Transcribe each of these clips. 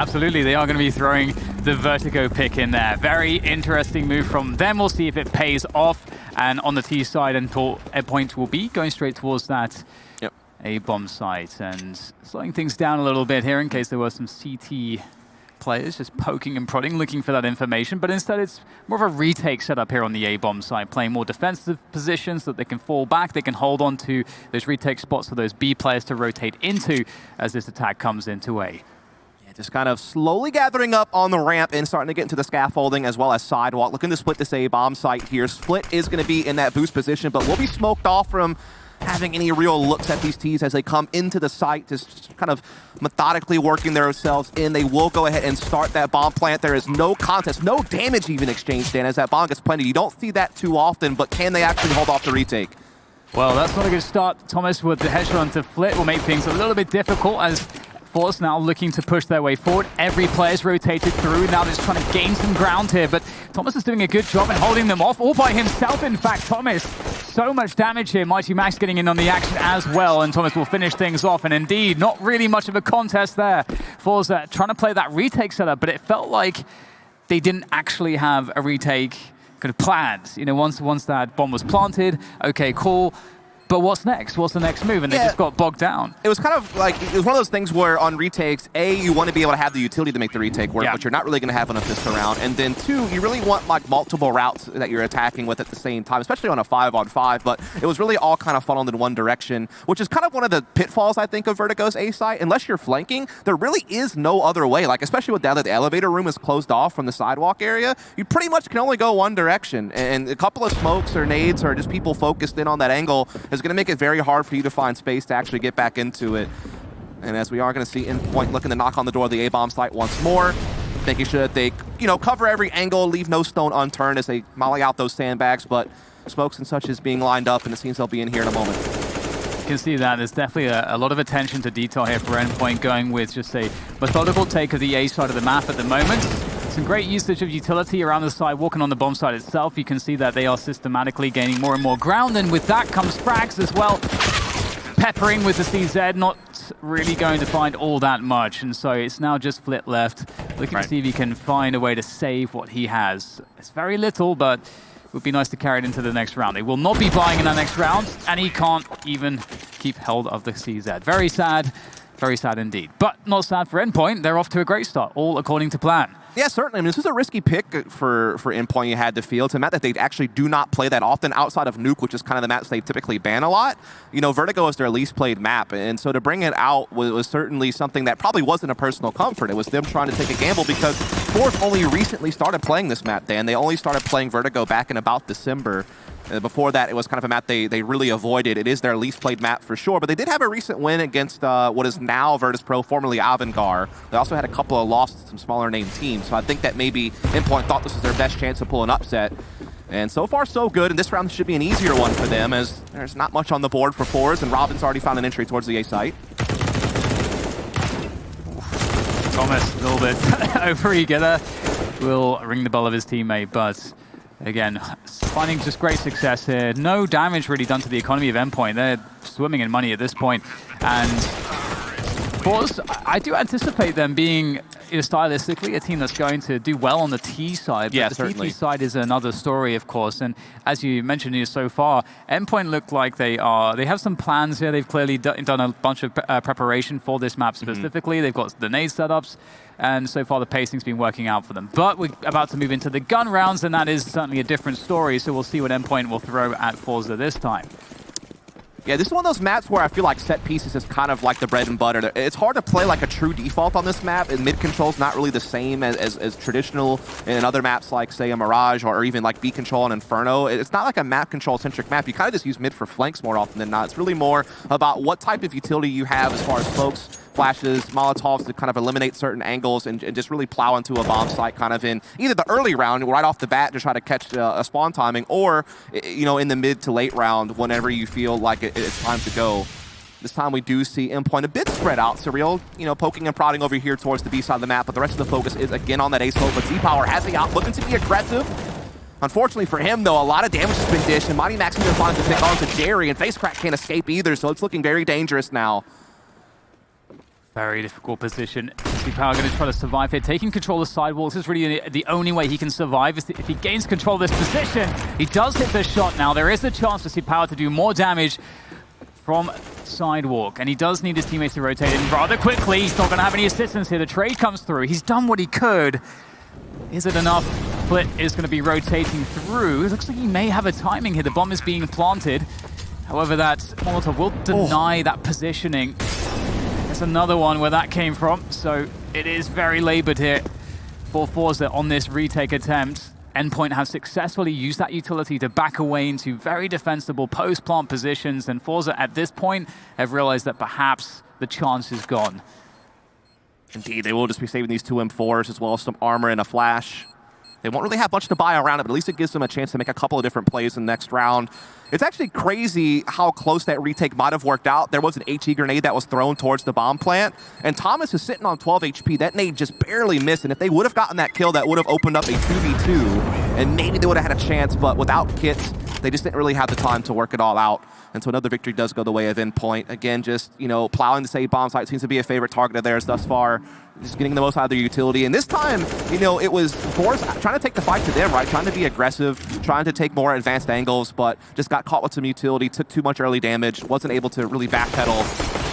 Absolutely, they are going to be throwing the Vertigo pick in there. Very interesting move from them. We'll see if it pays off. And on the T side, Endpoint will be going straight towards that A-bomb site and slowing things down a little bit here in case there were some CT players just poking and prodding, looking for that information. But instead, it's more of a retake setup here on the A-bomb side, playing more defensive positions so that they can fall back. They can hold on to those retake spots for those B players to rotate into as this attack comes into A. Just kind of slowly gathering up on the ramp and starting to get into the scaffolding as well as sidewalk. Looking to split this A-bomb site here. Split is going to be in that boost position, but will be smoked off from having any real looks at these Ts as they come into the site, just kind of methodically working themselves in. They will go ahead and start that bomb plant. There is no contest, no damage even exchanged, Dan, as that bomb gets planted. You don't see that too often, but can they actually hold off the retake? Well, that's not a good start. Thomas with the headshot onto Flit will make things a little bit difficult as forZe now looking to push their way forward. Every player's rotated through. Now they're just trying to gain some ground here, but Thomas is doing a good job in holding them off, all by himself, in fact. Thomas, so much damage here. Mighty Max getting in on the action as well, and Thomas will finish things off. And indeed, not really much of a contest there. forZe trying to play that retake setup, but it felt like they didn't actually have a retake kind of planned. You know, once that bomb was planted, okay, cool. But what's next? What's the next move? And they just got bogged down. It was kind of like, it was one of those things where on retakes, A, you want to be able to have the utility to make the retake work, but you're not really going to have enough this round. And then 2, you really want like multiple routes that you're attacking with at the same time, especially on a 5-on-5. But it was really all kind of funneled in one direction, which is kind of one of the pitfalls, I think, of Vertigo's A site. Unless you're flanking, there really is no other way. Like, especially with now that the elevator room is closed off from the sidewalk area, you pretty much can only go one direction. And a couple of smokes or nades or just people focused in on that angle is going to make it very hard for you to find space to actually get back into it. And as we are going to see Endpoint looking to knock on the door of the A-bomb site once more, making sure that they, cover every angle, leave no stone unturned as they molly out those sandbags, but smokes and such is being lined up, and it seems they'll be in here in a moment. You can see that there's definitely a lot of attention to detail here for Endpoint, going with just a methodical take of the A side of the map at the moment. Some great usage of utility around the side, walking on the bomb side itself. You can see that they are systematically gaining more and more ground, and with that comes frags as well. Peppering with the CZ, not really going to find all that much, and so it's now just Flit left, looking to see if he can find a way to save what he has. It's very little, but it would be nice to carry it into the next round. They will not be buying in that next round, and he can't even keep hold of the CZ. Very sad indeed. But not sad for Endpoint. They're off to a great start, all according to plan. Yeah, certainly. I mean, this was a risky pick for Endpoint, you had to feel. It's a map that they actually do not play that often outside of Nuke, which is kind of the maps they typically ban a lot. Vertigo is their least played map, and so to bring it out was certainly something that probably wasn't a personal comfort. It was them trying to take a gamble because forZe only recently started playing this map, Dan. They only started playing Vertigo back in about December. Before that, it was kind of a map they really avoided. It is their least played map for sure, but they did have a recent win against what is now Virtus Pro, formerly Avangard. They also had a couple of losses to some smaller name teams, so I think that maybe Endpoint thought this was their best chance to pull an upset. And so far, so good, and this round should be an easier one for them as there's not much on the board for forZe, and Robin's already found an entry towards the A site. Thomas, a little bit over-eager there, will ring the bell of his teammate, but again, finding just great success here. No damage really done to the economy of Endpoint. They're swimming in money at this point. And forZe, I do anticipate them being stylistically a team that's going to do well on the T side. But the CT side is another story, of course. And as you mentioned so far, Endpoint look like they have some plans here. They've clearly done a bunch of preparation for this map specifically. They've got the nade setups. And so far, the pacing's been working out for them. But we're about to move into the gun rounds, and that is certainly a different story. So we'll see what Endpoint will throw at forZe this time. Yeah, this is one of those maps where I feel like set pieces is kind of like the bread and butter. It's hard to play like a true default on this map, and mid-control is not really the same as traditional in other maps like, say, a Mirage or even like B-Control and Inferno. It's not like a map control-centric map. You kind of just use mid for flanks more often than not. It's really more about what type of utility you have as far as smokes, flashes, Molotovs to kind of eliminate certain angles and just really plow into a bomb site kind of in either the early round right off the bat to try to catch a spawn timing, or in the mid to late round whenever you feel like it's time to go. This time we do see Endpoint a bit spread out. Surreal, poking and prodding over here towards the B side of the map, but the rest of the focus is again on that A smoke. But Z-Power has the out, looking to be aggressive. Unfortunately for him, though, a lot of damage has been dished, and Mighty Max even finds to pick on to Jerry, and Facecrack can't escape either, so it's looking very dangerous now. Very difficult position. Power going to try to survive here. Taking control of sidewalks is really the only way he can survive. Is if he gains control of this position. He does hit the shot now. There is a chance for Power to do more damage from sidewalk, and he does need his teammates to rotate in rather quickly. He's not going to have any assistance here. The trade comes through. He's done what he could. Is it enough? Flit is going to be rotating through. It looks like he may have a timing here. The bomb is being planted. However, that Molotov will deny that positioning. There's another one where that came from, so it is very labored here for forZe on this retake attempt. Endpoint has successfully used that utility to back away into very defensible post-plant positions, and forZe at this point have realized that perhaps the chance is gone. Indeed, they will just be saving these two M4s as well as some armor and a flash. They won't really have much to buy around it, but at least it gives them a chance to make a couple of different plays in the next round. It's actually crazy how close that retake might have worked out. There was an HE grenade that was thrown towards the bomb plant, and Thomas is sitting on 12 HP. That nade just barely missed, and if they would have gotten that kill, that would have opened up a 2v2, and maybe they would have had a chance, but without kits, they just didn't really have the time to work it all out. And so another victory does go the way of Endpoint. Again, just, you know, plowing the save bomb site seems to be a favorite target of theirs thus far. Just getting the most out of their utility. And this time, you know, it was forZe trying to take the fight to them, right? Trying to be aggressive, trying to take more advanced angles, but just got caught with some utility, took too much early damage, wasn't able to really backpedal.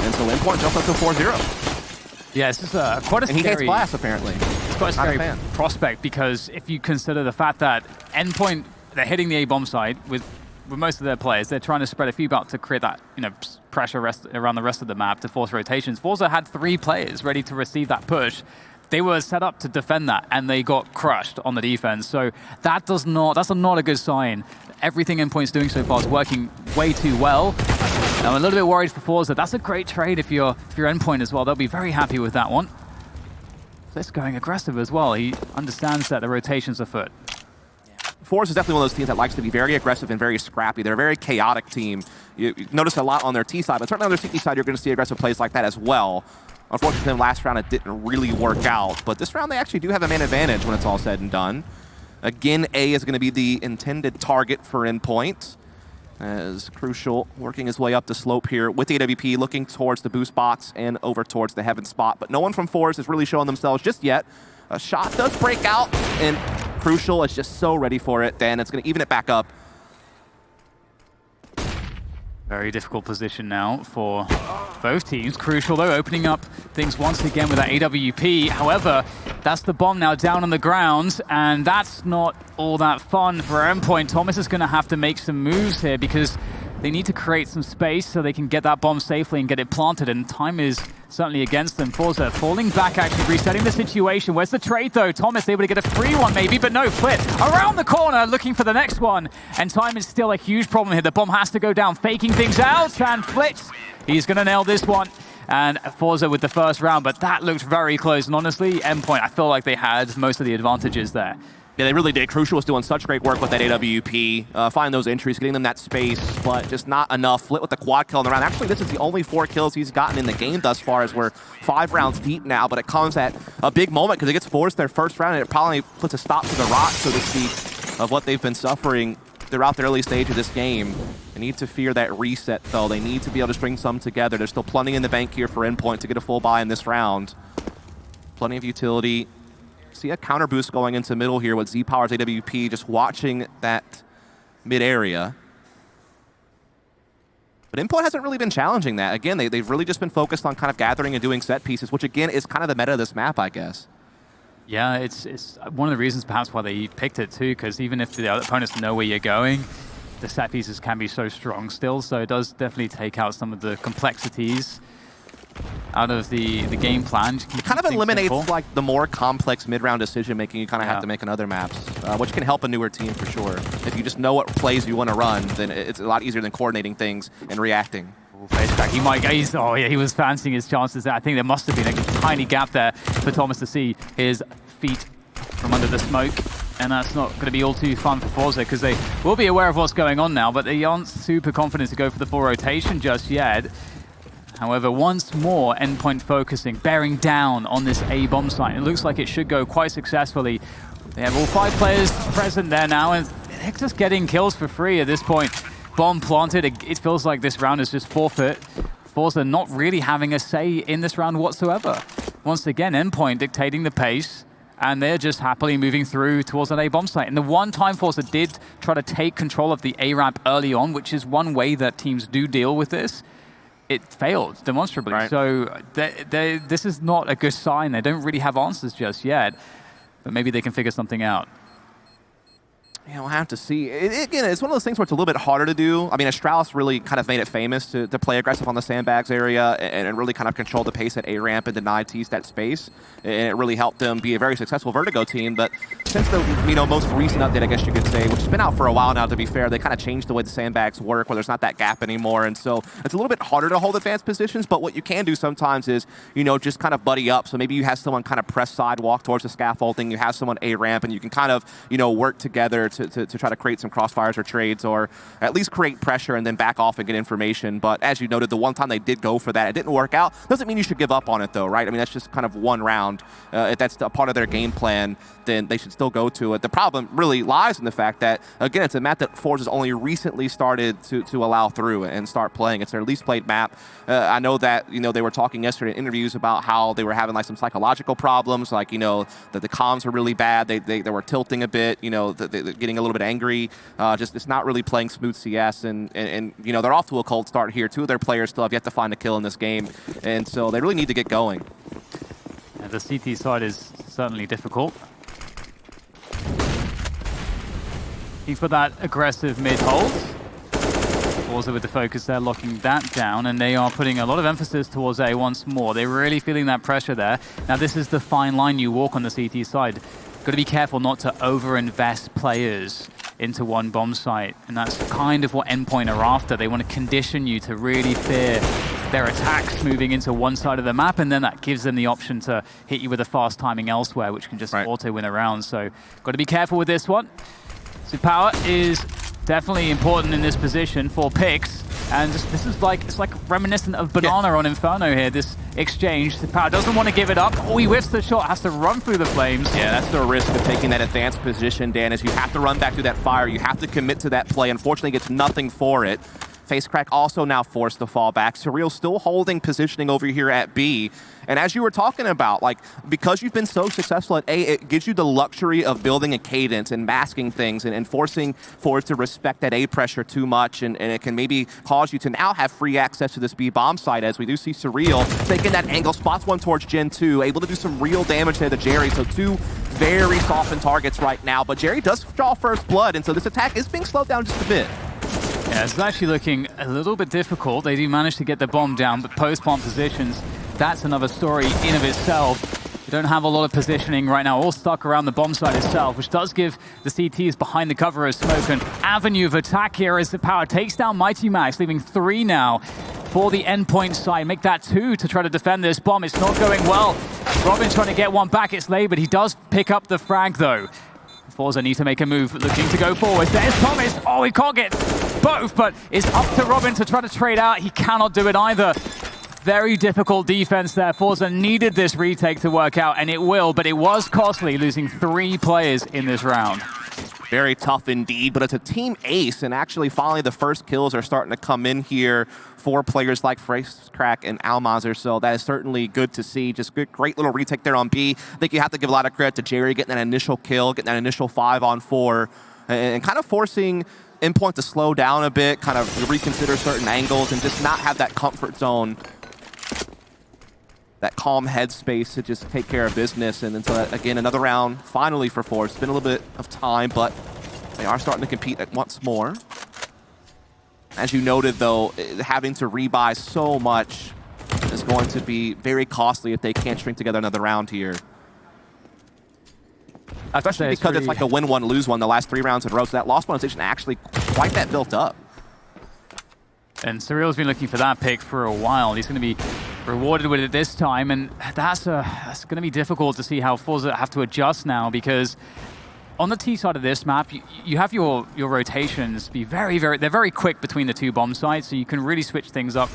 And so Endpoint jumps up to 4-0. Yeah, it's just quite a scary... And he hates Blast, apparently. It's quite a scary prospect, because if you consider the fact that Endpoint, they're hitting the A-bomb side with most of their players, they're trying to spread a few out to create that, you know, pressure around the rest of the map to force rotations. forZe had 3 players ready to receive that push. They were set up to defend that, and they got crushed on the defense. So that's not a good sign. Everything Endpoint's doing so far is working way too well. I'm a little bit worried for forZe. That's a great trade if you're Endpoint as well. They'll be very happy with that one. Flit's going aggressive as well. He understands that the rotation's afoot. forZe is definitely one of those teams that likes to be very aggressive and very scrappy. They're a very chaotic team. You notice a lot on their T side, but certainly on their CT side, you're going to see aggressive plays like that as well. Unfortunately, last round it didn't really work out, but this round they actually do have a man advantage when it's all said and done. Again, A is going to be the intended target for Endpoint, as Crucial working his way up the slope here with the AWP, looking towards the boost box and over towards the heaven spot, but no one from forZe is really showing themselves just yet. A shot does break out, and Crucial is just so ready for it. Then it's going to even it back up. Very difficult position now for both teams. Crucial, though, opening up things once again with that AWP. However, that's the bomb now down on the ground, and that's not all that fun for Endpoint. Thomas is going to have to make some moves here because they need to create some space so they can get that bomb safely and get it planted, and time is certainly against them. forZe falling back, actually resetting the situation. Where's the trade, though? Thomas able to get a free one, maybe, but no. Flit around the corner, looking for the next one, and time is still a huge problem here. The bomb has to go down, faking things out, and Flit, he's going to nail this one. And forZe with the first round, but that looked very close, and honestly, Endpoint, I feel like they had most of the advantages there. Yeah, they really did. Crucial was doing such great work with that AWP, finding those entries, getting them that space, but just not enough. Flit with the quad kill in the round. Actually, this is the only 4 kills he's gotten in the game thus far, as we're 5 rounds deep now, but it comes at a big moment because it gets forced their first round, and it probably puts a stop to the rot, so to speak, of what they've been suffering throughout the early stage of this game. They need to fear that reset, though. They need to be able to string some together. There's still plenty in the bank here for Endpoint to get a full buy in this round. Plenty of utility. See a counter boost going into middle here with Z-Power's AWP, just watching that mid area. But Endpoint hasn't really been challenging that. Again, they've really just been focused on kind of gathering and doing set pieces, which again is kind of the meta of this map, I guess. Yeah, it's one of the reasons perhaps why they picked it too, because even if the opponents know where you're going, the set pieces can be so strong still, so it does definitely take out some of the complexities out of the game plan. It kind of eliminates like the more complex mid-round decision-making you kind of have to make in other maps, which can help a newer team for sure. If you just know what plays you want to run, then it's a lot easier than coordinating things and reacting. He might oh yeah, he was fancying his chances there. I think there must have been a tiny gap there for Thomas to see his feet from under the smoke. And that's not going to be all too fun for forZe, because they will be aware of what's going on now, but they aren't super confident to go for the full rotation just yet. However, once more, Endpoint focusing, bearing down on this A-bomb site. It looks like it should go quite successfully. They have all 5 players present there now, and they're just getting kills for free at this point. Bomb planted. It feels like this round is just forfeit forZe not really having a say in this round whatsoever. Once again, Endpoint dictating the pace, and they're just happily moving through towards an A bomb site. And the one time forZe did try to take control of the A ramp early on, which is one way that teams do deal with this, it failed demonstrably. Right. So this is not a good sign. They don't really have answers just yet, but maybe they can figure something out. Yeah, we'll have to see. Again, it's one of those things where it's a little bit harder to do. I mean, Astralis really kind of made it famous to play aggressive on the sandbags area and really kind of control the pace at A-ramp and deny T's that space. And it really helped them be a very successful Vertigo team. But since the most recent update, I guess you could say, which has been out for a while now, to be fair, they kind of changed the way the sandbags work, where there's not that gap anymore. And so it's a little bit harder to hold advanced positions. But what you can do sometimes is, just kind of buddy up. So maybe you have someone kind of press sidewalk towards the scaffolding. You have someone A-ramp, and you can kind of, work together to try to create some crossfires or trades, or at least create pressure and then back off and get information. But as you noted, the one time they did go for that, it didn't work out. Doesn't mean you should give up on it, though, right? I mean, that's just kind of one round. If that's a part of their game plan, then they should still go to it. The problem really lies in the fact that, again, it's a map that forZe has only recently started to allow through and start playing. It's their least played map. I know that, they were talking yesterday in interviews about how they were having like some psychological problems, like, that the comms were really bad. They were tilting a bit, getting a little bit angry. Just it's not really playing smooth CS, and they're off to a cold start here. Two of their players still have yet to find a kill in this game, and so they really need to get going. Yeah, the CT side is certainly difficult. Looking for that aggressive mid-hold. forZe with the focus there, locking that down, and they are putting a lot of emphasis towards A once more. They're really feeling that pressure there. Now, this is the fine line you walk on the CT side. Got to be careful not to over-invest players into one bomb site, and that's kind of what Endpoint are after. They want to condition you to really fear their attacks moving into one side of the map, and then that gives them the option to hit you with a fast timing elsewhere, which can just auto-win a round. So, got to be careful with this one. So power is definitely important in this position for picks, and this is it's like reminiscent of Banana on Inferno here, this exchange. The power doesn't want to give it up. Oh, he whiffs the shot, has to run through the flames. Yeah, that's the risk of taking that advanced position, Dan, is you have to run back through that fire. You have to commit to that play. Unfortunately, gets nothing for it. FaceCrack also now forced to fall back. Surreal still holding positioning over here at B. And as you were talking about, because you've been so successful at A, it gives you the luxury of building a cadence and masking things and forcing forwards to respect that A pressure too much. And it can maybe cause you to now have free access to this B bomb site, as we do see Surreal taking that angle, spots one towards Gen 2, able to do some real damage there to Jerry. So two very softened targets right now. But Jerry does draw first blood, and so this attack is being slowed down just a bit. Yeah, it's actually looking a little bit difficult. They do manage to get the bomb down, but post-bomb positions, that's another story in of itself. You don't have a lot of positioning right now, all stuck around the bomb site itself, which does give the CTs behind the cover of smoke an avenue of attack here as the power takes down Mighty Max, leaving 3 now for the Endpoint side. Make that 2 to try to defend this bomb. It's not going well. Robin's trying to get one back. It's late, but he does pick up the frag, though. forZe need to make a move, looking to go forward. There's Thomas. Oh, he can't get both, but it's up to Robin to try to trade out. He cannot do it either. Very difficult defense there. forZe needed this retake to work out, and it will, but it was costly, losing 3 players in this round. Very tough indeed, but it's a team ace, and actually finally the first kills are starting to come in here for players like FaceCrack and Almazer, so that is certainly good to see. Just good, great little retake there on B. I think you have to give a lot of credit to Jerry getting that initial kill, getting that initial 5-on-4, and kind of forcing Endpoint to slow down a bit, kind of reconsider certain angles, and just not have that comfort zone, that calm headspace to just take care of business. And then, so again, another round finally for forZe. It's been a little bit of time, but they are starting to compete once more. As you noted, though, having to rebuy so much is going to be very costly if they can't string together another round here. Especially because it's like a win one, lose one the last 3 rounds in a row. So that lost one position actually quite that built up. And Surreal's been looking for that pick for a while. He's going to be rewarded with it this time, and that's going to be difficult to see how forZe have to adjust now, because on the T side of this map, you have your rotations be they're very quick between the 2 bomb sites, so you can really switch things up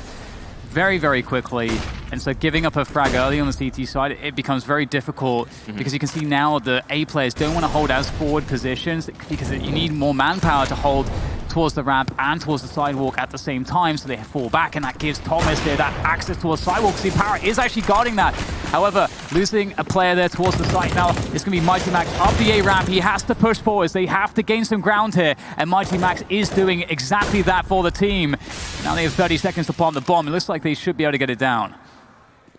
very, very quickly. And so giving up a frag early on the CT side, it becomes very difficult, because you can see now the A players don't want to hold as forward positions, because you need more manpower to hold towards the ramp and towards the sidewalk at the same time, so they fall back, and that gives Thomas there that access towards sidewalk. See, Power is actually guarding that. However, losing a player there towards the site now, it's going to be Mighty Max up the A ramp. He has to push forwards. They have to gain some ground here, and Mighty Max is doing exactly that for the team. Now they have 30 seconds to plant the bomb. It looks like they should be able to get it down.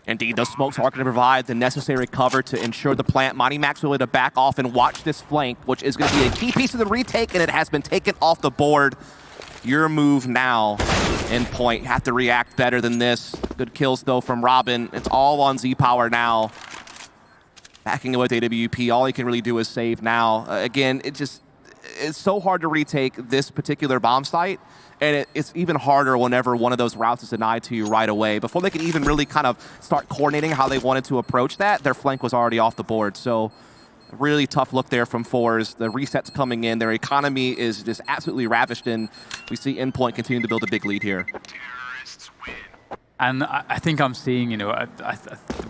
Indeed, those smokes are going to provide the necessary cover to ensure the plant. Mighty Max will to back off and watch this flank, which is going to be a key piece of the retake, and it has been taken off the board. Your move now, Endpoint. Have to react better than this. Good kills, though, from Robin. It's all on Z-Power now. Backing away with AWP, all he can really do is save now. Again, it's so hard to retake this particular bomb site. And it's even harder whenever one of those routes is denied to you right away. Before they could even really kind of start coordinating how they wanted to approach that, their flank was already off the board. So really tough look there from forZe. The resets coming in. Their economy is just absolutely ravished, and we see Endpoint continue to build a big lead here. And I think I'm seeing, you know,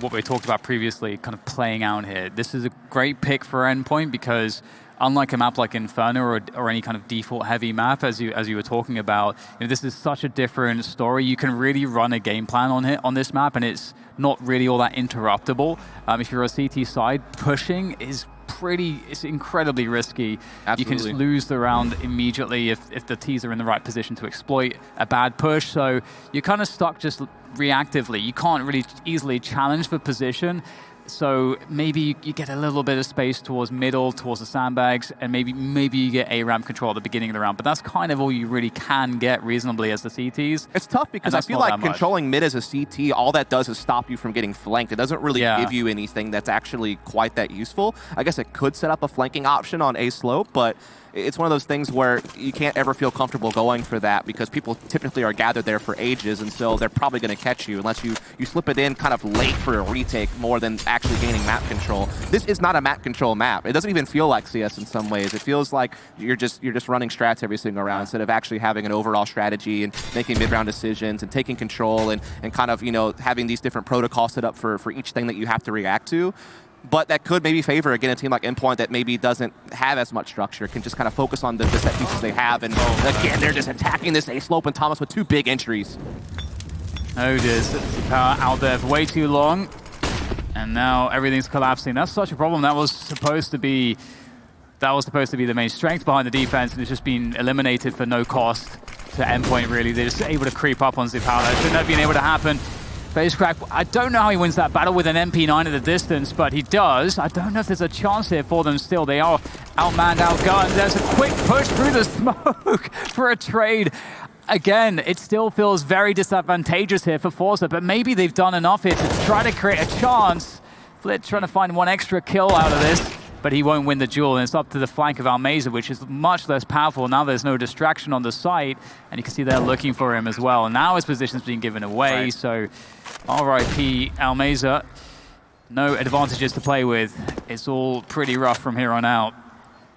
what we talked about previously kind of playing out here. This is a great pick for Endpoint because unlike a map like Inferno or any kind of default heavy map, as you were talking about, you know, this is such a different story. You can really run a game plan on this map, and it's not really all that interruptible. If you're a CT side, pushing is it's incredibly risky. Absolutely. You can just lose the round immediately if the T's are in the right position to exploit a bad push. So you're kind of stuck just reactively. You can't really easily challenge the position. So maybe you get a little bit of space towards middle, towards the sandbags, and maybe you get A ramp control at the beginning of the round. But that's kind of all you really can get reasonably as the CTs. It's tough because I feel like controlling mid as a CT, all that does is stop you from getting flanked. It doesn't really give you anything that's actually quite that useful. I guess it could set up a flanking option on A slope, but it's one of those things where you can't ever feel comfortable going for that because people typically are gathered there for ages, and so they're probably going to catch you unless you slip it in kind of late for a retake more than actually gaining map control. This is not a map control map. It doesn't even feel like CS in some ways. It feels like you're just running strats every single round instead of actually having an overall strategy and making mid-round decisions and taking control and kind of, you know, having these different protocols set up for each thing that you have to react to. But that could maybe favor, again, a team like Endpoint that maybe doesn't have as much structure, can just kind of focus on the set pieces they have. And again, they're just attacking this A-slope, and Thomas with 2 big entries. There's power out there for way too long. And now everything's collapsing. That's such a problem. That was supposed to be the main strength behind the defense, and it's just been eliminated for no cost to Endpoint, really. They're just able to creep up on Z-Power. That shouldn't have been able to happen. Face crack. I don't know how he wins that battle with an MP9 at a distance, but he does. I don't know if there's a chance here for them still. They are outmanned, outgunned. There's a quick push through the smoke for a trade. Again, it still feels very disadvantageous here for forZe, but maybe they've done enough here to try to create a chance. Flit trying to find one extra kill out of this, but he won't win the duel, and it's up to the flank of Almeza, which is much less powerful. Now there's no distraction on the site, and you can see they're looking for him as well. And now his position's being given away, so RIP Almeza. No advantages to play with. It's all pretty rough from here on out.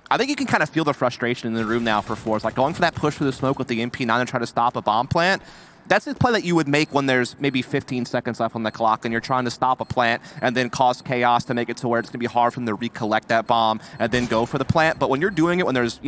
I think you can kind of feel the frustration in the room now for forZe. Like going for that push through the smoke with the MP9 and try to stop a bomb plant. That's the play that you would make when there's maybe 15 seconds left on the clock and you're trying to stop a plant and then cause chaos to make it to where it's going to be hard for them to recollect that bomb and then go for the plant. But when you're doing it when there's,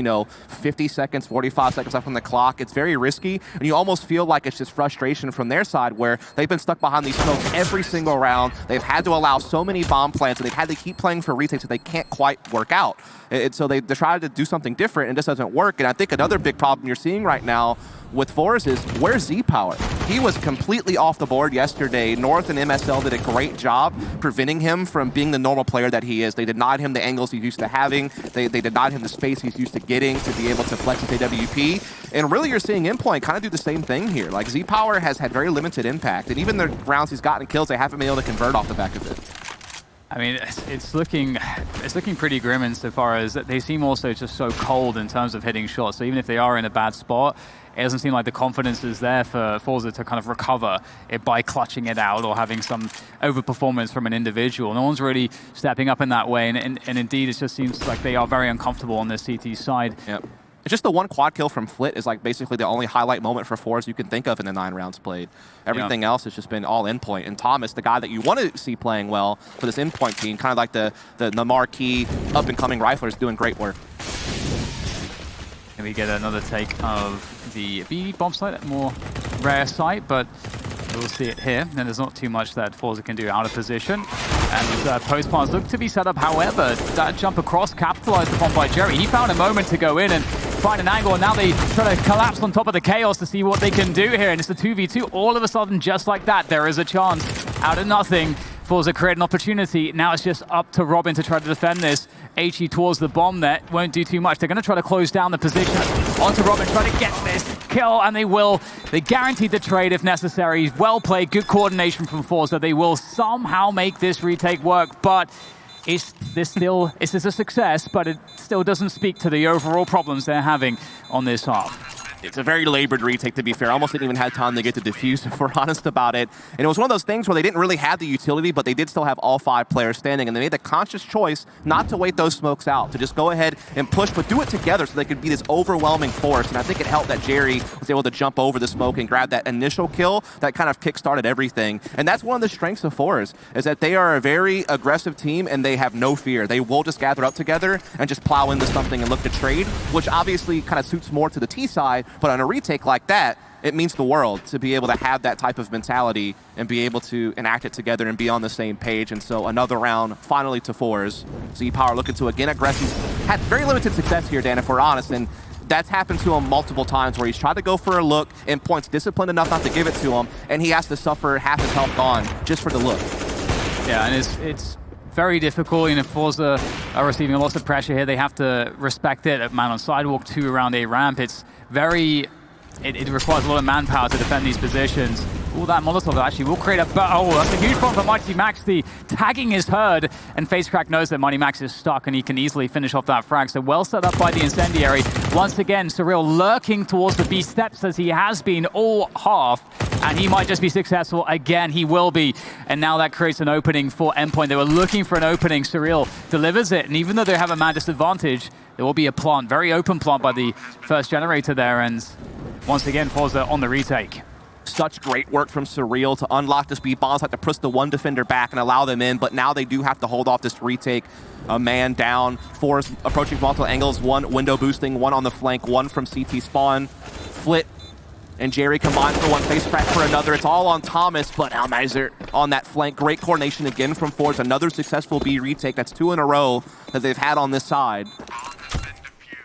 50 seconds, 45 seconds left on the clock, it's very risky. And you almost feel like it's just frustration from their side where they've been stuck behind these smokes every single round. They've had to allow so many bomb plants and they've had to keep playing for retakes that they can't quite work out. And so they tried to do something different and this doesn't work. And I think another big problem you're seeing right now with forZe is, where's Z-Power? He was completely off the board yesterday. North and MSL did a great job preventing him from being the normal player that he is. They denied him the angles he's used to having. They denied him the space he's used to getting to be able to flex his AWP. And really you're seeing Endpoint kind of do the same thing here. Like Z-Power has had very limited impact. And even the rounds he's gotten kills, they haven't been able to convert off the back of it. I mean, it's looking pretty grim insofar as that they seem also just so cold in terms of hitting shots. So even if they are in a bad spot, it doesn't seem like the confidence is there for forZe to kind of recover it by clutching it out or having some overperformance from an individual. No one's really stepping up in that way, and indeed it just seems like they are very uncomfortable on their CT side. Yep. It's just the one quad kill from Flit is like basically the only highlight moment for forZe you can think of in the 9 rounds played. Everything else has just been all Endpoint. And Thomas, the guy that you want to see playing well for this Endpoint team, kind of like the marquee up-and-coming rifler, is doing great work. And we get another take of the B bomb site, a more rare site, but we'll see it here. And there's not too much that forZe can do out of position. And post plants look to be set up. However, that jump across capitalized upon by Jerry. He found a moment to go in and find an angle, and now they try to collapse on top of the chaos to see what they can do here. And it's a 2v2 all of a sudden, just like that. There is a chance out of nothing. forZe create an opportunity. Now it's just up to Robin to try to defend this. HE towards the bomb there. Won't do too much. They're going to try to close down the position. Onto Robin, try to get this kill, and they will. They guaranteed the trade if necessary. Well played, good coordination from forZe. They will somehow make this retake work, but it's just a success, but it still doesn't speak to the overall problems they're having on this half. It's a very labored retake, to be fair. Almost didn't even have time to get to defuse, if we're honest about it. And it was one of those things where they didn't really have the utility, but they did still have all 5 players standing. And they made the conscious choice not to wait those smokes out, to just go ahead and push, but do it together so they could be this overwhelming force. And I think it helped that Jerry was able to jump over the smoke and grab that initial kill that kind of kick-started everything. And that's one of the strengths of forZe, is that they are a very aggressive team and they have no fear. They will just gather up together and just plow into something and look to trade, which obviously kind of suits more to the T side. But on a retake like that, it means the world to be able to have that type of mentality and be able to enact it together and be on the same page. And so another round finally to forZe. Z-Power looking to again aggressive. Had very limited success here, Dan, if we're honest. And that's happened to him multiple times where he's tried to go for a look, Endpoint's disciplined enough not to give it to him, and he has to suffer half his health gone just for the look. Yeah, and it's very difficult. You know, forZe are receiving a lot of pressure here. They have to respect it. A man on sidewalk, 2 around A ramp. It's very... It requires a lot of manpower to defend these positions. All that Molotov actually will create a... Oh, that's a huge problem for Mighty Max. The tagging is heard, and FaceCrack knows that Mighty Max is stuck, and he can easily finish off that frag. So well set up by the Incendiary. Once again, Surreal lurking towards the B steps as he has been all half, and he might just be successful again. He will be. And now that creates an opening for Endpoint. They were looking for an opening. Surreal delivers it, and even though they have a man disadvantage, there will be a plant, very open plant by the first generator there, and once again, forZe on the retake. Such great work from Surreal to unlock this B bombs, have to push the one defender back and allow them in, but now they do have to hold off this retake. A man down, forZe approaching multiple angles, 1 window boosting, 1 on the flank, 1 from CT spawn. Flit and Jerry combined for 1, FaceCrack for another. It's all on Thomas, but Almiser on that flank. Great coordination again from forZe. Another successful B retake. That's 2 in a row that they've had on this side.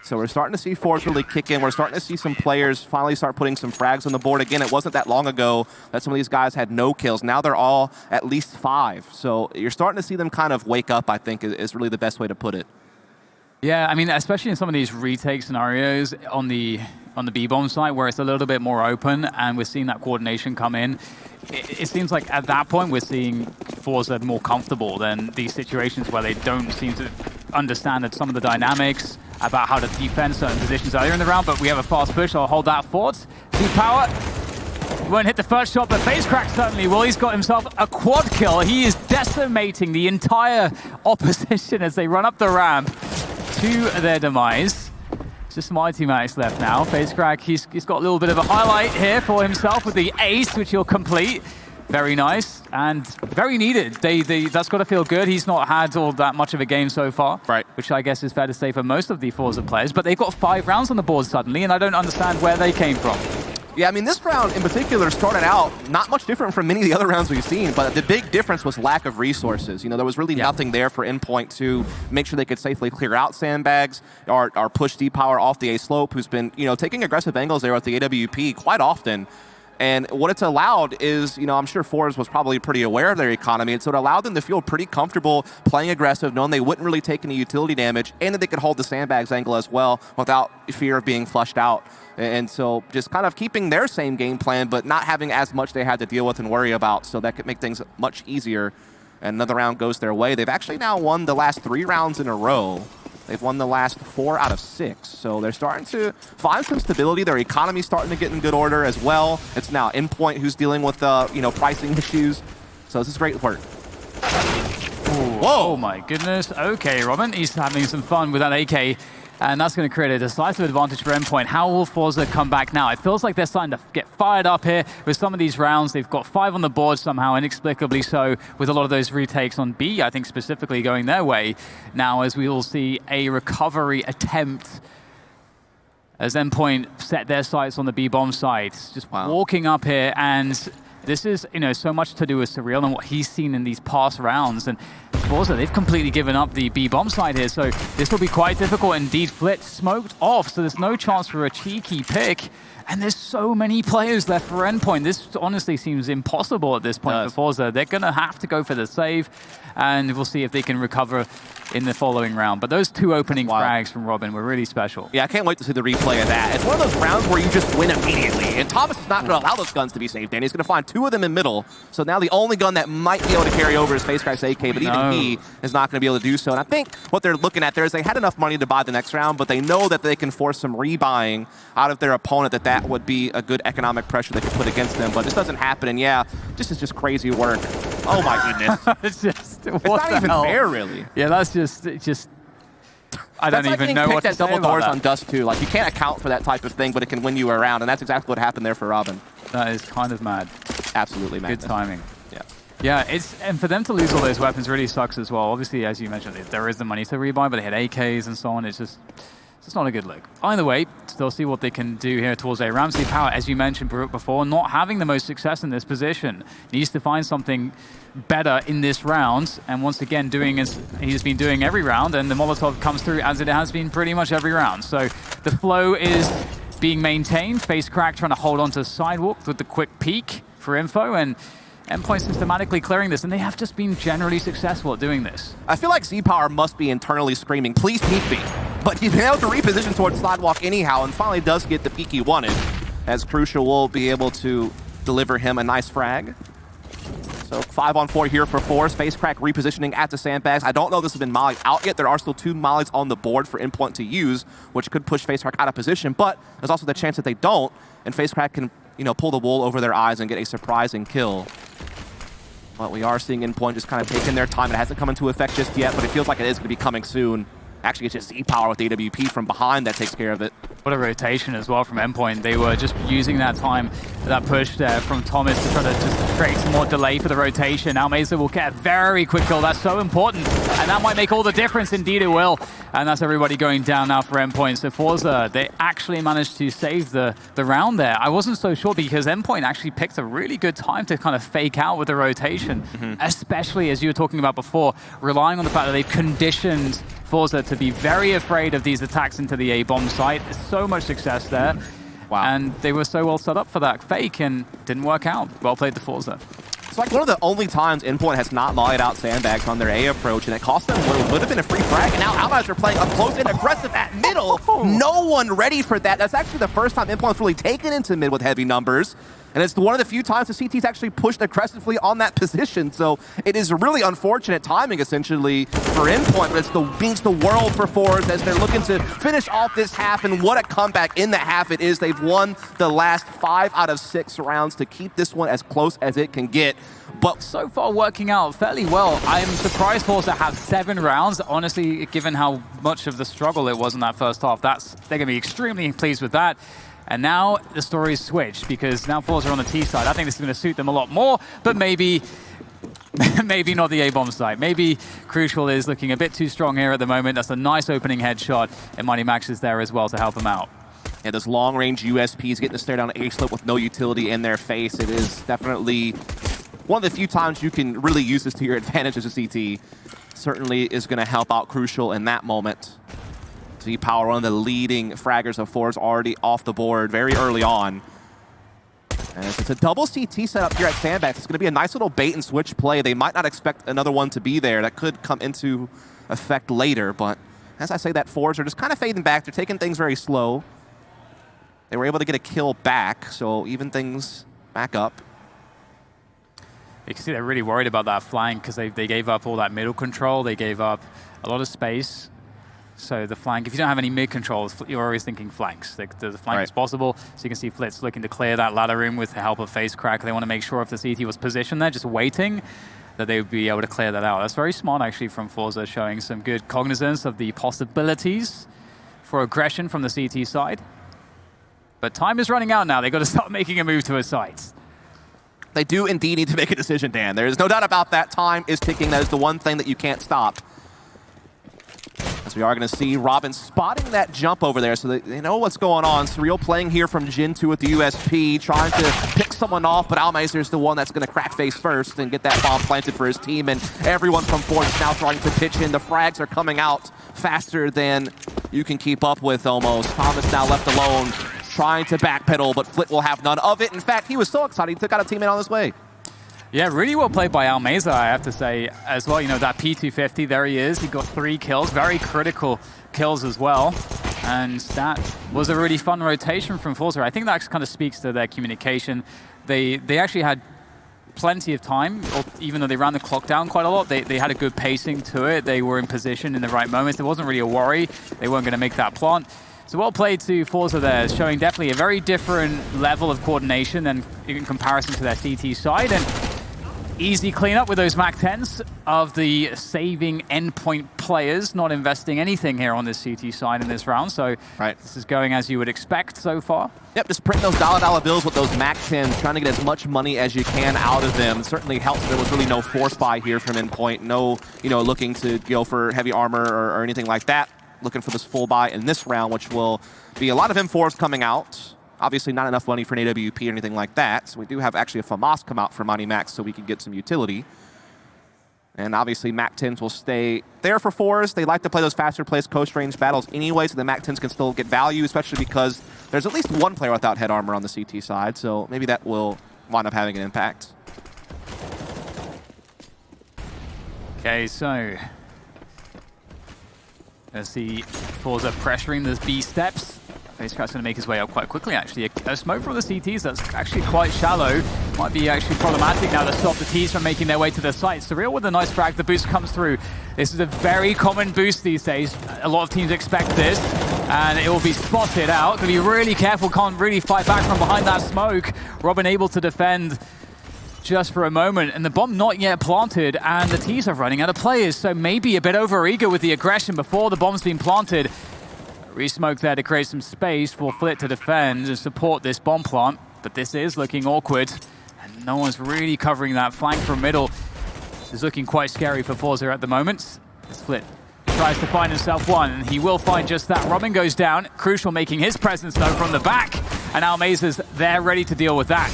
So we're starting to see forZe really kick in. We're starting to see some players finally start putting some frags on the board. Again, it wasn't that long ago that some of these guys had no kills. Now they're all at least 5. So you're starting to see them kind of wake up, I think, is really the best way to put it. Yeah, I mean, especially in some of these retake scenarios on the B-bomb side where it's a little bit more open and we're seeing that coordination come in. It seems like at that point we're seeing forZe more comfortable than these situations where they don't seem to understand that some of the dynamics about how to defend certain positions earlier in the round, but we have a fast push. I'll hold that fort. Z-Power won't hit the first shot, but FaceCrack certainly will. He's got himself a quad kill. He is decimating the entire opposition as they run up the ramp to their demise. It's just Mighty Max left now. FaceCrack, he's got a little bit of a highlight here for himself with the ace, which he'll complete. Very nice and very needed. That's got to feel good. He's not had all that much of a game so far, right? Which I guess is fair to say for most of the forZe players. But they've got 5 rounds on the board suddenly, and I don't understand where they came from. Yeah, I mean, this round in particular started out not much different from many of the other rounds we've seen, but the big difference was lack of resources. You know, there was really nothing there for Endpoint to make sure they could safely clear out sandbags or push Z-Power off the A slope, who's been, you know, taking aggressive angles there with the AWP quite often. And what it's allowed is, you know, I'm sure forZe was probably pretty aware of their economy, and so it allowed them to feel pretty comfortable playing aggressive, knowing they wouldn't really take any utility damage, and that they could hold the sandbags angle as well without fear of being flushed out. And so just kind of keeping their same game plan, but not having as much they had to deal with and worry about, so that could make things much easier. And another round goes their way. They've actually now won the last 3 rounds in a row. They've won the last 4 out of 6. So they're starting to find some stability. Their economy's starting to get in good order as well. It's now Endpoint who's dealing with, you know, pricing issues. So this is great work. Whoa! Oh my goodness. Okay, Robin, he's having some fun with that AK. And that's going to create a decisive advantage for Endpoint. How will forZe come back now? It feels like they're starting to get fired up here with some of these rounds. They've got 5 on the board somehow, inexplicably so, with a lot of those retakes on B, I think specifically going their way. Now, as we will see a recovery attempt as Endpoint set their sights on the B-bomb site, just walking up here, and this is, so much to do with Surreal and what he's seen in these past rounds. And forZe, they've completely given up the B-bomb side here, so this will be quite difficult. Indeed, Flit smoked off, so there's no chance for a cheeky pick. And there's so many players left for Endpoint. This honestly seems impossible at this point for forZe. They're going to have to go for the save, and we'll see if they can recover in the following round. But those two opening frags from Robin were really special. Yeah, I can't wait to see the replay of that. It's one of those rounds where you just win immediately. And Thomas is not going to allow those guns to be saved, and he's going to find 2 of them in middle. So now the only gun that might be able to carry over is FaZeCrack's AK, but even he is not going to be able to do so. And I think what they're looking at there is they had enough money to buy the next round, but they know that they can force some rebuying out of their opponent, that would be a good economic pressure they could put against them. But this doesn't happen, and yeah, this is just crazy work. Oh my goodness. it's not even fair, really. Yeah, that's just I don't even know what to say double about doors that. on Dust too. Like, you can't account for that type of thing, but it can win you around, and that's exactly what happened there for Robin. That is kind of mad. Absolutely mad. Good timing. Yeah. Yeah, and for them to lose all those weapons really sucks as well. Obviously, as you mentioned, there is the money to rebuy, but they had AKs and so on. It's just not a good look. Either way, still see what they can do here towards a Ramsey Power, as you mentioned before, not having the most success in this position. Needs to find something better in this round, and once again doing as he's been doing every round, and the Molotov comes through as it has been pretty much every round. So the flow is being maintained. FaZeCrack trying to hold on to the sidewalk with the quick peek for info, and Endpoint systematically clearing this, and they have just been generally successful at doing this. I feel like Z-Power must be internally screaming, please peek me. But he's been able to reposition towards sidewalk anyhow, and finally does get the peek he wanted, as Crucial will be able to deliver him a nice frag. So 5-on-4 here for forZe. FaZeCrack repositioning at the sandbags. I don't know if this has been mollied out yet. There are still 2 mollies on the board for Endpoint to use, which could push FaZeCrack out of position, but there's also the chance that they don't, and FaZeCrack can pull the wool over their eyes and get a surprising kill. But we are seeing Endpoint just kind of taking their time. It hasn't come into effect just yet, but it feels like it is going to be coming soon. Actually, it's just Z-Power with AWP from behind that takes care of it. What a rotation as well from Endpoint. They were just using that time, that push there from Thomas to try to just create some more delay for the rotation. Now Mesa will get a very quick kill. That's so important, and that might make all the difference. Indeed it will. And that's everybody going down now for Endpoint. So forZe, they actually managed to save the round there. I wasn't so sure because Endpoint actually picked a really good time to kind of fake out with the rotation, especially as you were talking about before, relying on the fact that they've conditioned forZe to be very afraid of these attacks into the A-bomb site. There's so much success there. Wow. And they were so well set up for that fake and didn't work out. Well played to forZe. It's like one of the only times Endpoint has not mollied out sandbags on their A approach, and it cost them what would have been a free frag, and now Allies are playing up close and aggressive at middle. No one ready for that. That's actually the first time Endpoint's really taken into mid with heavy numbers, and it's one of the few times the CT's actually pushed aggressively on that position, so it is really unfortunate timing, essentially, for Endpoint, but it means the world for forZe as they're looking to finish off this half, and what a comeback in the half it is. They've won the last 5 out of 6 rounds to keep this one as close as it can get. But so far working out fairly well. I'm surprised forZe have 7 rounds. Honestly, given how much of the struggle it was in that first half, they're going to be extremely pleased with that. And now the story's switched because now forZe are on the T side. I think this is going to suit them a lot more, but maybe not the A-bomb side. Maybe Crucial is looking a bit too strong here at the moment. That's a nice opening headshot, and Mighty Max is there as well to help him out. Yeah, those long-range USPs getting to stare down A-slip with no utility in their face. It is definitely one of the few times you can really use this to your advantage as a CT. Certainly is going to help out Crucial in that moment. Z-Power, one of the leading fraggers of forZe, already off the board very early on. And it's a double CT setup here at Sandbags. It's going to be a nice little bait and switch play. They might not expect another one to be there. That could come into effect later, but as I say that, forZe are just kind of fading back. They're taking things very slow. They were able to get a kill back, so even things back up. You can see they're really worried about that flank because they gave up all that middle control. They gave up a lot of space. So the flank, if you don't have any mid control, you're always thinking flanks. The flank is possible. So you can see Flitz looking to clear that ladder room with the help of FaZeCrack. They want to make sure if the CT was positioned there, just waiting, that they would be able to clear that out. That's very smart, actually, from forZe, showing some good cognizance of the possibilities for aggression from the CT side. But time is running out now. They've got to start making a move to his sites. They do indeed need to make a decision, Dan. There is no doubt about that. Time is ticking. That is the one thing that you can't stop. As we are going to see Robin spotting that jump over there, so they know what's going on. Surreal playing here from Jin 2 with the USP, trying to pick someone off, but Almeister is the one that's going to crack face first and get that bomb planted for his team. And everyone from forZe now trying to pitch in. The frags are coming out faster than you can keep up with almost. Thomas now left alone, trying to backpedal, but Flit will have none of it. In fact, he was so excited he took out a teammate on his way. Yeah, really well played by Almeister, I have to say, as well. You know, that P250, there he is. He got 3 kills, very critical kills as well. And that was a really fun rotation from forZe. I think that kind of speaks to their communication. They actually had plenty of time, even though they ran the clock down quite a lot. They had a good pacing to it. They were in position in the right moments. There wasn't really a worry. They weren't going to make that plant. So well played to forZe there, showing definitely a very different level of coordination than in comparison to their CT side. And easy cleanup with those MAC-10s of the saving Endpoint players, not investing anything here on this CT side in this round. So This is going as you would expect so far. Yep, just print those dollar bills with those MAC-10s, trying to get as much money as you can out of them. It certainly helps. There was really no force buy here from Endpoint. No, looking to go for heavy armor or anything like that. Looking for this full buy in this round, which will be a lot of M4s coming out. Obviously not enough money for an AWP or anything like that. So we do have actually a FAMAS come out for Money Max so we can get some utility. And obviously MAC-10s will stay there for forZe. They like to play those faster placed coast range battles anyway, so the MAC-10s can still get value, especially because there's at least one player without head armor on the CT side. So maybe that will wind up having an impact. Okay, so let's see forZe pressuring those B steps. FaceCrack's going to make his way up quite quickly, actually. A smoke from the CTs that's actually quite shallow. Might be actually problematic now to stop the Ts from making their way to the site. Surreal with a nice frag. The boost comes through. This is a very common boost these days. A lot of teams expect this, and it will be spotted out. Got to be really careful. Can't really fight back from behind that smoke. Robin able to defend just for a moment, and the bomb not yet planted, and the Ts are running out of players, so maybe a bit over-eager with the aggression before the bomb's been planted. Re-smoke there to create some space for Flit to defend and support this bomb plant, but this is looking awkward, and no one's really covering that flank from middle. This is looking quite scary for forZe at the moment. As Flit tries to find himself one, and he will find just that. Robin goes down, Crucial making his presence though from the back, and Almeister's there ready to deal with that.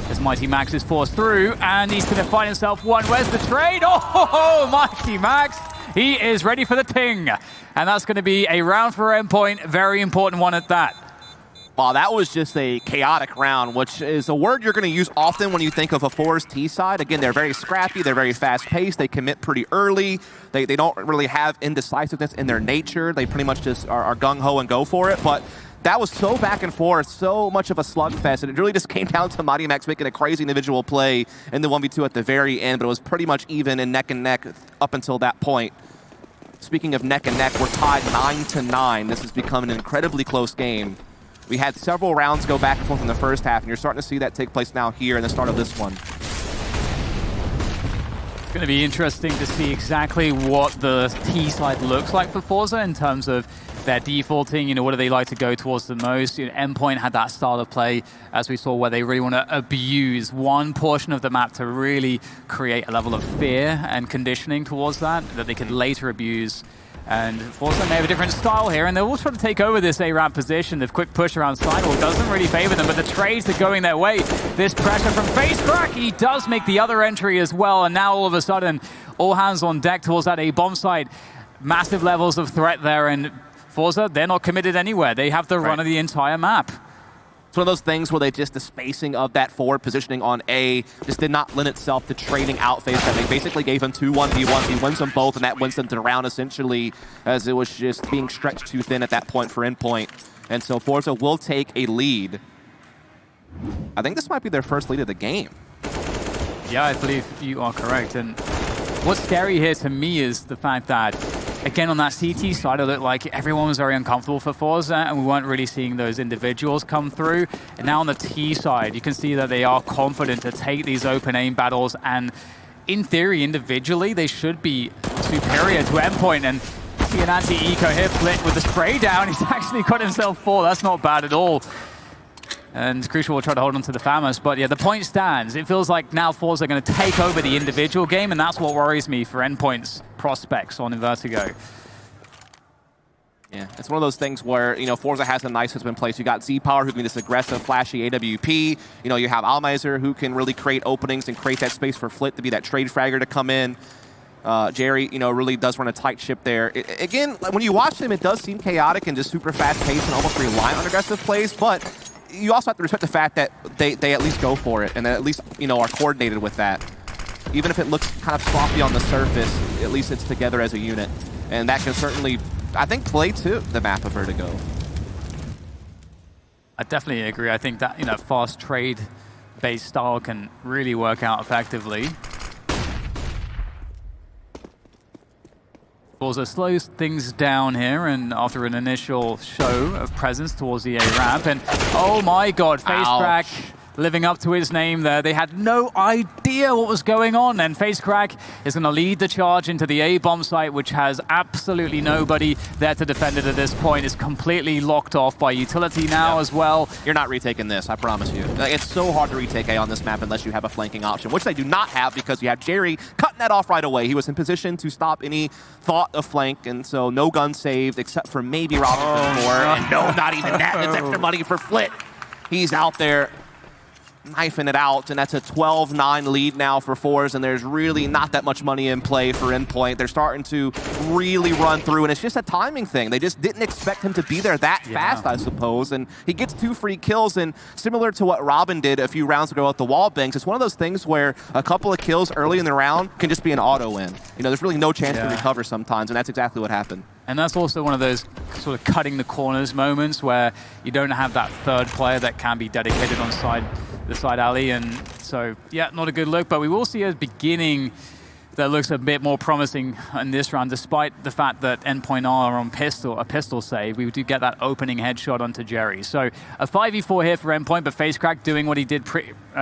As Mighty Max is forced through, and he's going to find himself one. Where's the trade? Oh, Mighty Max! He is ready for the ting. And that's going to be a round for Endpoint, very important one at that. Wow, that was just a chaotic round, which is a word you're going to use often when you think of a forZe T side. Again, they're very scrappy, they're very fast-paced, they commit pretty early, they don't really have indecisiveness in their nature, they pretty much just are gung-ho and go for it, but that was so back and forth, so much of a slugfest, and it really just came down to Mighty Max making a crazy individual play in the 1v2 at the very end, but it was pretty much even and neck up until that point. Speaking of neck and neck, we're tied 9-9. This has become an incredibly close game. We had several rounds go back and forth in the first half, and you're starting to see that take place now here in the start of this one. It's going to be interesting to see exactly what the T side looks like for forZe in terms of their defaulting, what do they like to go towards the most? Endpoint had that style of play, as we saw, where they really want to abuse one portion of the map to really create a level of fear and conditioning towards that they could later abuse. And forZe may have a different style here, and they're all trying to take over this A-ramp position. The quick push around Sidewall doesn't really favor them, but the trades are going their way. This pressure from FaceCrack, he does make the other entry as well, and now all of a sudden, all hands on deck towards that A-bomb site. Massive levels of threat there, and forZe, they're not committed anywhere. They have the run of the entire map. It's one of those things where the spacing of that forward positioning on A just did not lend itself to trading out FaceCrack. They basically gave him 2-1v1. He wins them both, and that wins them to the round essentially, as it was just being stretched too thin at that point for Endpoint. And so forZe will take a lead. I think this might be their first lead of the game. Yeah, I believe you are correct. And what's scary here to me is the fact that, again, on that CT side, it looked like everyone was very uncomfortable for forZe, and we weren't really seeing those individuals come through. And now on the T side, you can see that they are confident to take these open aim battles, and in theory, individually, they should be superior to Endpoint. And see an anti-eco here, Flit with the spray down. He's actually got himself 4. That's not bad at all. And Crucial will try to hold on to the FAMAS, but yeah, the point stands. It feels like now forZe are going to take over the individual game, and that's what worries me for Endpoint's prospects on Vertigo. Yeah, it's one of those things where, forZe has a nice system in place. You got Z-Power, who can be this aggressive, flashy AWP. You have Almiser, who can really create openings and create that space for Flit to be that trade fragger to come in. Jerry, really does run a tight ship there. Again, when you watch him, it does seem chaotic and just super fast-paced and almost reliant on aggressive plays, but you also have to respect the fact that they at least go for it and at least, are coordinated with that. Even if it looks kind of sloppy on the surface, at least it's together as a unit. And that can certainly, I think, play to the map of Vertigo. I definitely agree. I think that, fast trade-based style can really work out effectively. forZe slows things down here, and after an initial show of presence towards the A ramp, and oh my god, FaceCrack living up to his name there. They had no idea what was going on, and FaceCrack is going to lead the charge into the A bomb site, which has absolutely nobody there to defend it at this point. It's completely locked off by utility now as well. You're not retaking this, I promise you. It's so hard to retake A on this map unless you have a flanking option, which they do not have because you have Jerry cutting that off right away. He was in position to stop any thought of flank, and so no gun saved except for maybe Robin for more. And no, not even that. It's extra money for Flit. He's out there knifing it out, and that's a 12-9 lead now for forZe, and there's really not that much money in play for Endpoint. They're starting to really run through, and it's just a timing thing. They just didn't expect him to be there that fast, I suppose, and he gets 2 free kills, and similar to what Robin did a few rounds ago at the wall banks, it's one of those things where a couple of kills early in the round can just be an auto win. There's really no chance to recover sometimes, and that's exactly what happened. And that's also one of those sort of cutting the corners moments where you don't have that third player that can be dedicated on the side alley, and so yeah, not a good look, but we will see a beginning that looks a bit more promising in this round, despite the fact that Endpoint are on a pistol save. We do get that opening headshot onto Jerry. So a 5v4 here for Endpoint, but FaceCrack doing what he did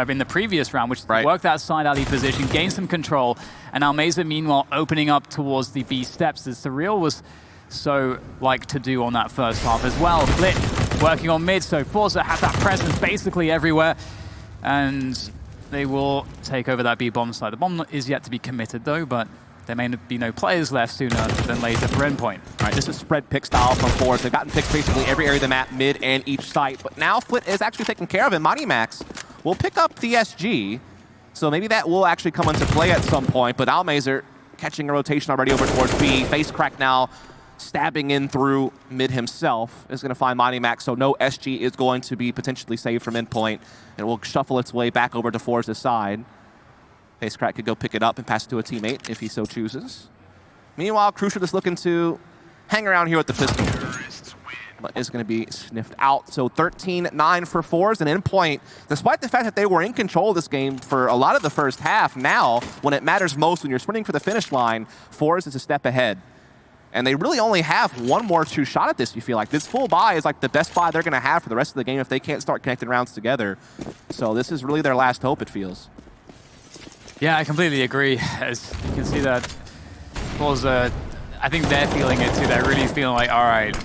in the previous round, which is work that side alley position, gain some control, and Almeza meanwhile opening up towards the B steps, as surreal was so like to do on that first half as well. Flit working on mid, so forZe have that presence basically everywhere, and they will take over that B bomb site. The bomb is yet to be committed though, but there may be no players left sooner than later for Endpoint. All right, this is spread pick style from forZe. They've gotten picks basically every area of the map, mid and each site, but now Flit is actually taking care of it. Max will pick up the SG, so maybe that will actually come into play at some point, but Almazer catching a rotation already over towards B. FaceCrack now stabbing in through mid himself is going to find Max, so no SG is going to be potentially saved from Endpoint, and it will shuffle its way back over to forZe's side. FaceCrack could go pick it up and pass it to a teammate if he so chooses. Meanwhile, Crucial is looking to hang around here with the pistol, but is going to be sniffed out. So 13-9 for forZe, and Endpoint, despite the fact that they were in control of this game for a lot of the first half, now, when it matters most, when you're sprinting for the finish line, forZe is a step ahead. And they really only have one more true shot at this, you feel like. This full buy is like the best buy they're going to have for the rest of the game if they can't start connecting rounds together. So this is really their last hope, it feels. Yeah, I completely agree. As you can see that forZe, I think they're feeling it too. They're really feeling like, all right,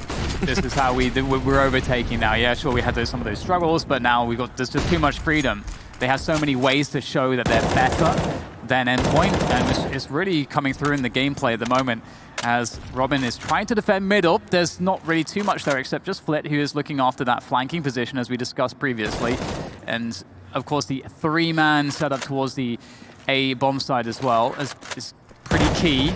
this is how we're overtaking now. Yeah, sure, we had some of those struggles, but now there's just too much freedom. They have so many ways to show that they're better than Endpoint, and it's really coming through in the gameplay at the moment as Robin is trying to defend mid up. There's not really too much there except just Flit, who is looking after that flanking position as we discussed previously. And of course the 3-man setup towards the A bomb side as well is pretty key.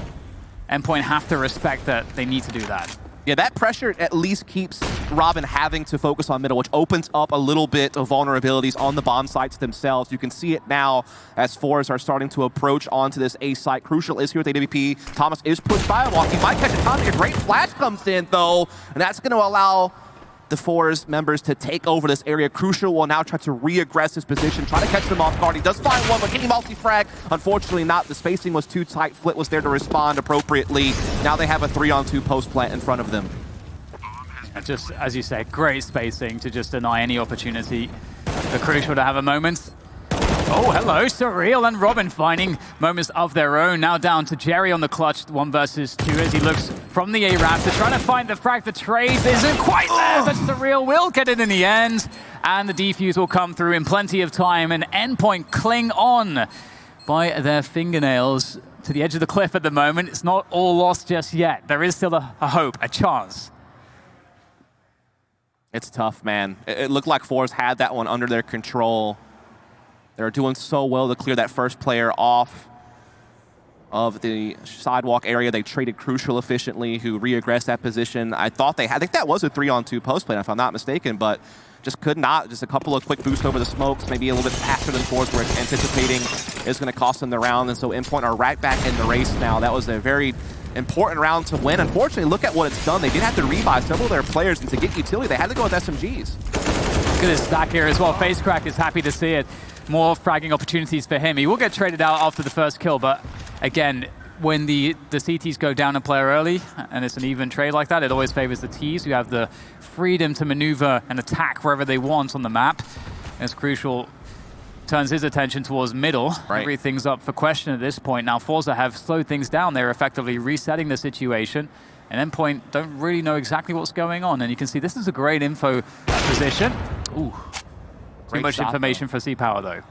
Endpoint have to respect that they need to do that. Yeah, that pressure at least keeps Robin having to focus on middle, which opens up a little bit of vulnerabilities on the bomb sites themselves. You can see it now as forZe are starting to approach onto this A site. Crucial is here with AWP. Thomas is pushed by a walk. He might catch a Tommy. A great flash comes in, though, and that's going to allow the forZe members to take over this area. Crucial will now try to re-aggress his position, try to catch them off guard. He does find one, but can he multi-frag? Unfortunately not. The spacing was too tight. Flit was there to respond appropriately. Now they have a 3-on-2 post plant in front of them. Just, as you say, great spacing to just deny any opportunity for Crucial to have a moment. Oh, hello, Surreal and Robin finding moments of their own. Now down to Jerry on the clutch, 1 versus 2 as he looks from the A-ramp to trying to find the frag. The trade isn't quite there, but Surreal will get it in the end. And the defuse will come through in plenty of time. And Endpoint cling on by their fingernails to the edge of the cliff at the moment. It's not all lost just yet. There is still a hope, a chance. It's tough, man. It looked like forZe had that one under their control. They were doing so well to clear that first player off of the sidewalk area. They traded Crucial efficiently, who re-aggressed that position. I think that was a 3-on-2 post play, if I'm not mistaken, but just could not. Just a couple of quick boosts over the smokes, maybe a little bit faster than forZe were anticipating is going to cost them the round. And so Endpoint are right back in the race now. That was a very important round to win. Unfortunately, look at what it's done. They did have to rebuy several of their players, and to get utility, they had to go with SMGs. Look at this stack here as well. FaceCrack is happy to see it. More fragging opportunities for him. He will get traded out after the first kill, but again, when the CTs go down a player early, and it's an even trade like that, it always favors the Ts who have the freedom to maneuver and attack wherever they want on the map. As Crucial turns his attention towards middle, everything's up for question at this point. Now forZe have slowed things down. They're effectively resetting the situation, and Endpoint don't really know exactly what's going on. And you can see this is a great info position. Ooh, too much information for C-Power though.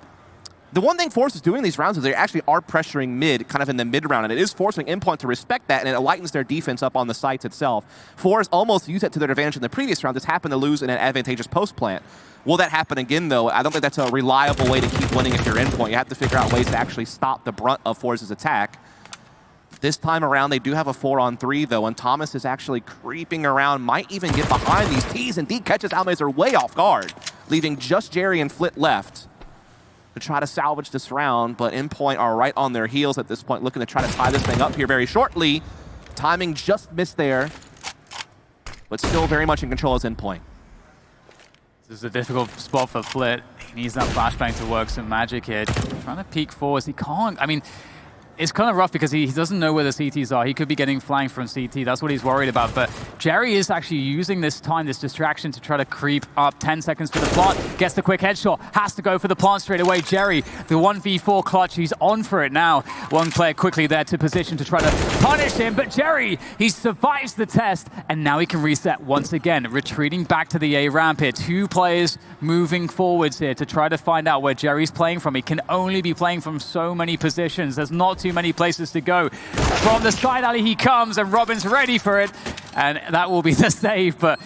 The one thing forZe is doing in these rounds is they actually are pressuring mid, kind of in the mid round, and it is forcing Endpoint to respect that, and it lightens their defense up on the sites itself. forZe almost used that to their advantage in the previous round, just happened to lose in an advantageous post plant. Will that happen again, though? I don't think that's a reliable way to keep winning if you're Endpoint. You have to figure out ways to actually stop the brunt of forZe's attack. This time around, they do have a 4-on-3, though, and Thomas is actually creeping around, might even get behind these Ts, and D catches Almazer way off guard, leaving just Jerry and Flit left to try to salvage this round, but Endpoint are right on their heels at this point, looking to try to tie this thing up here very shortly. Timing just missed there, but still very much in control as Endpoint. This is a difficult spot for Flit. He needs that flashbang to work some magic here. Trying to peek forwards, he can't. I mean, it's kind of rough because he doesn't know where the CTs are. He could be getting flanked from CT. That's what he's worried about. But Jerry is actually using this time, this distraction, to try to creep up. 10 seconds for the plant. Gets the quick headshot. Has to go for the plant straight away. Jerry, the 1v4 clutch. He's on for it now. One player quickly there to position to try to punish him. But Jerry, he survives the test. And now he can reset once again. Retreating back to the A ramp here. 2 players moving forwards here to try to find out where Jerry's playing from. He can only be playing from so many positions. There's not too many places to go. From the side alley he comes, and Robin's ready for it, and that will be the save. But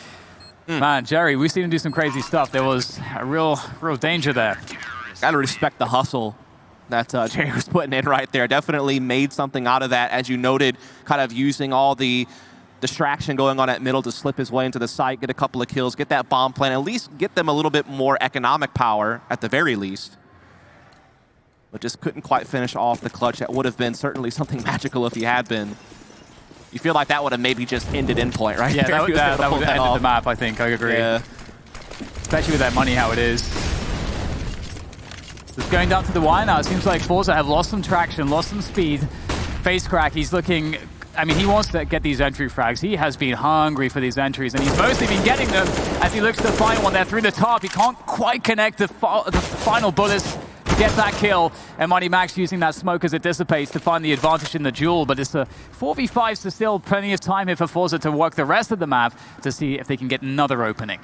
man, Jerry, we've seen him do some crazy stuff. There was a real danger there. Gotta respect the hustle that Jerry was putting in right there. Definitely made something out of that, as you noted, kind of using all the distraction going on at middle to slip his way into the site, get a couple of kills, get that bomb plan, at least get them a little bit more economic power at the very least. But just couldn't quite finish off the clutch. That would have been certainly something magical if he had been. You feel like that would have maybe just ended Endpoint, right? Yeah, that would have ended the map, I think. I agree. Yeah. Especially with that money how it is. Just going down to the wire now. It seems like forZe have lost some traction, lost some speed. FaceCrack, he's looking... I mean, he wants to get these entry frags. He has been hungry for these entries, and he's mostly been getting them as he looks to find one there through the top. He can't quite connect the final bullets. Get that kill, and Money Max using that smoke as it dissipates to find the advantage in the duel. But it's a 4v5, so still plenty of time here for forZe to work the rest of the map to see if they can get another opening.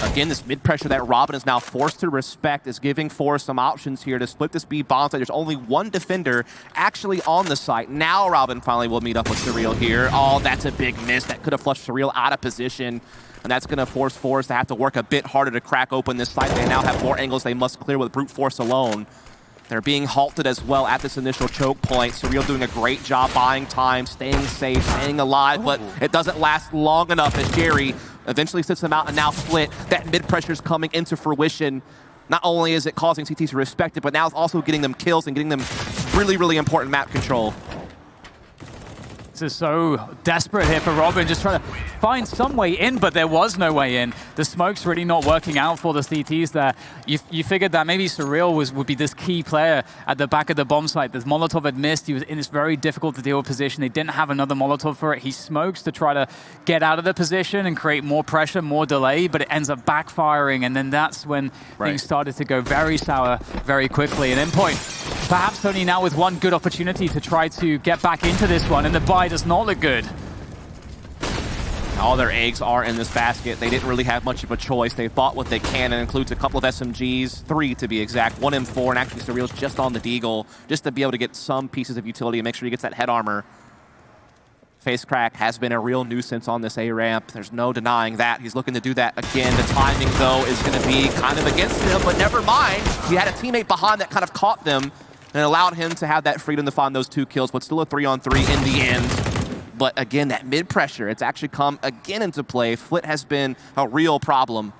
Again, this mid-pressure that Robin is now forced to respect is giving forZe some options here to split this B bomb site. There's only one defender actually on the site. Now Robin finally will meet up with Surreal here. Oh, that's a big miss. That could have flushed Surreal out of position. And that's going to force forZe to have to work a bit harder to crack open this site. They now have more angles they must clear with brute force alone. They're being halted as well at this initial choke point. Surreal doing a great job buying time, staying safe, staying alive, but it doesn't last long enough as Jerry eventually sits them out, and now Flit. That mid-pressure is coming into fruition. Not only is it causing CT to respect it, but now it's also getting them kills and getting them really, really important map control. This is so desperate here for Robin, just trying to find some way in, but there was no way in. The smoke's really not working out for the CTs there. You figured that maybe Surreal would be this key player at the back of the bomb site. The Molotov had missed. He was in this very difficult to deal with position. They didn't have another Molotov for it. He smokes to try to get out of the position and create more pressure, more delay, but it ends up backfiring, and then that's when things started to go very sour very quickly. And Endpoint, perhaps only now with one good opportunity to try to get back into this one, and the buy does not look good. All their eggs are in this basket. They didn't really have much of a choice. They bought what they can, and includes a couple of SMGs, 3 to be exact, 1 M4, and actually Surreal's just on the Deagle, just to be able to get some pieces of utility and make sure he gets that head armor. Face Crack has been a real nuisance on this A ramp. There's no denying that. He's looking to do that again. The timing, though, is going to be kind of against him, but never mind. He had a teammate behind that kind of caught them and allowed him to have that freedom to find those 2 kills, but still a 3-on-3 in the end. But again, that mid pressure, it's actually come again into play. Flit has been a real problem.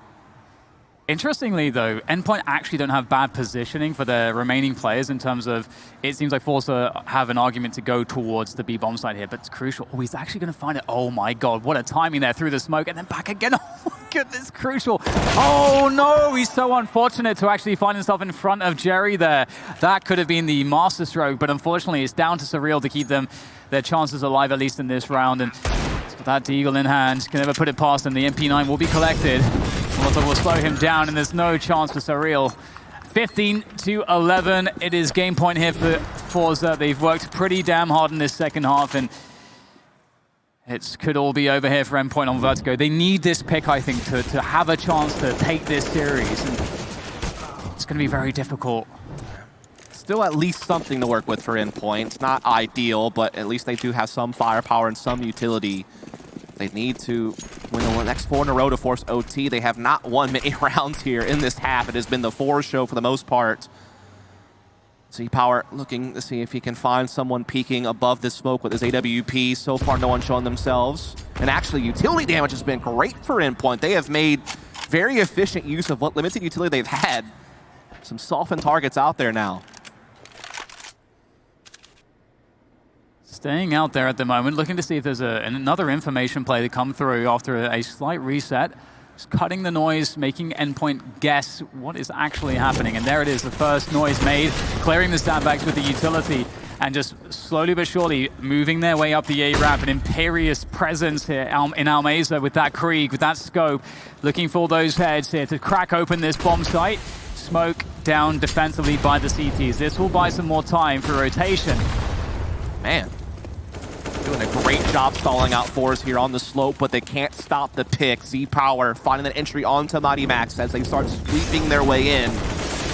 Interestingly, though, Endpoint actually don't have bad positioning for the remaining players in terms of, it seems like forZe have an argument to go towards the B-bomb side here, but it's Crucial. Oh, he's actually going to find it. Oh my god, what a timing there through the smoke, and then back again. Oh my goodness, Crucial. Oh no, he's so unfortunate to actually find himself in front of Jerry there. That could have been the masterstroke, but unfortunately it's down to Surreal to keep their chances alive, at least in this round. And with that Deagle in hand, can never put it past him. The MP9 will be collected. Molotov will slow him down, and there's no chance for Surreal. 15-11. It is game point here for forZe. They've worked pretty damn hard in this second half, and it could all be over here for Endpoint on Vertigo. They need this pick, I think, to have a chance to take this series, and it's going to be very difficult. Still at least something to work with for Endpoint. It's not ideal, but at least they do have some firepower and some utility. They need to win the next 4 in a row to force OT. They have not won many rounds here in this half. It has been the forZe show for the most part. Z-Power looking to see if he can find someone peeking above this smoke with his AWP. So far, no one's shown themselves. And actually, utility damage has been great for Endpoint. They have made very efficient use of what limited utility they've had. Some softened targets out there now. Staying out there at the moment, looking to see if there's another information play to come through after a slight reset. Just cutting the noise, making Endpoint guess what is actually happening. And there it is, the first noise made, clearing the sandbags with the utility, and just slowly but surely moving their way up the A ramp. An imperious presence here in Almeza with that Krieg, with that scope, looking for those heads here to crack open this bomb site. Smoke down defensively by the CTs. This will buy some more time for rotation. Man. Doing a great job stalling out forZe here on the slope, but they can't stop the pick. Z-Power finding that entry onto Mighty Max as they start sweeping their way in.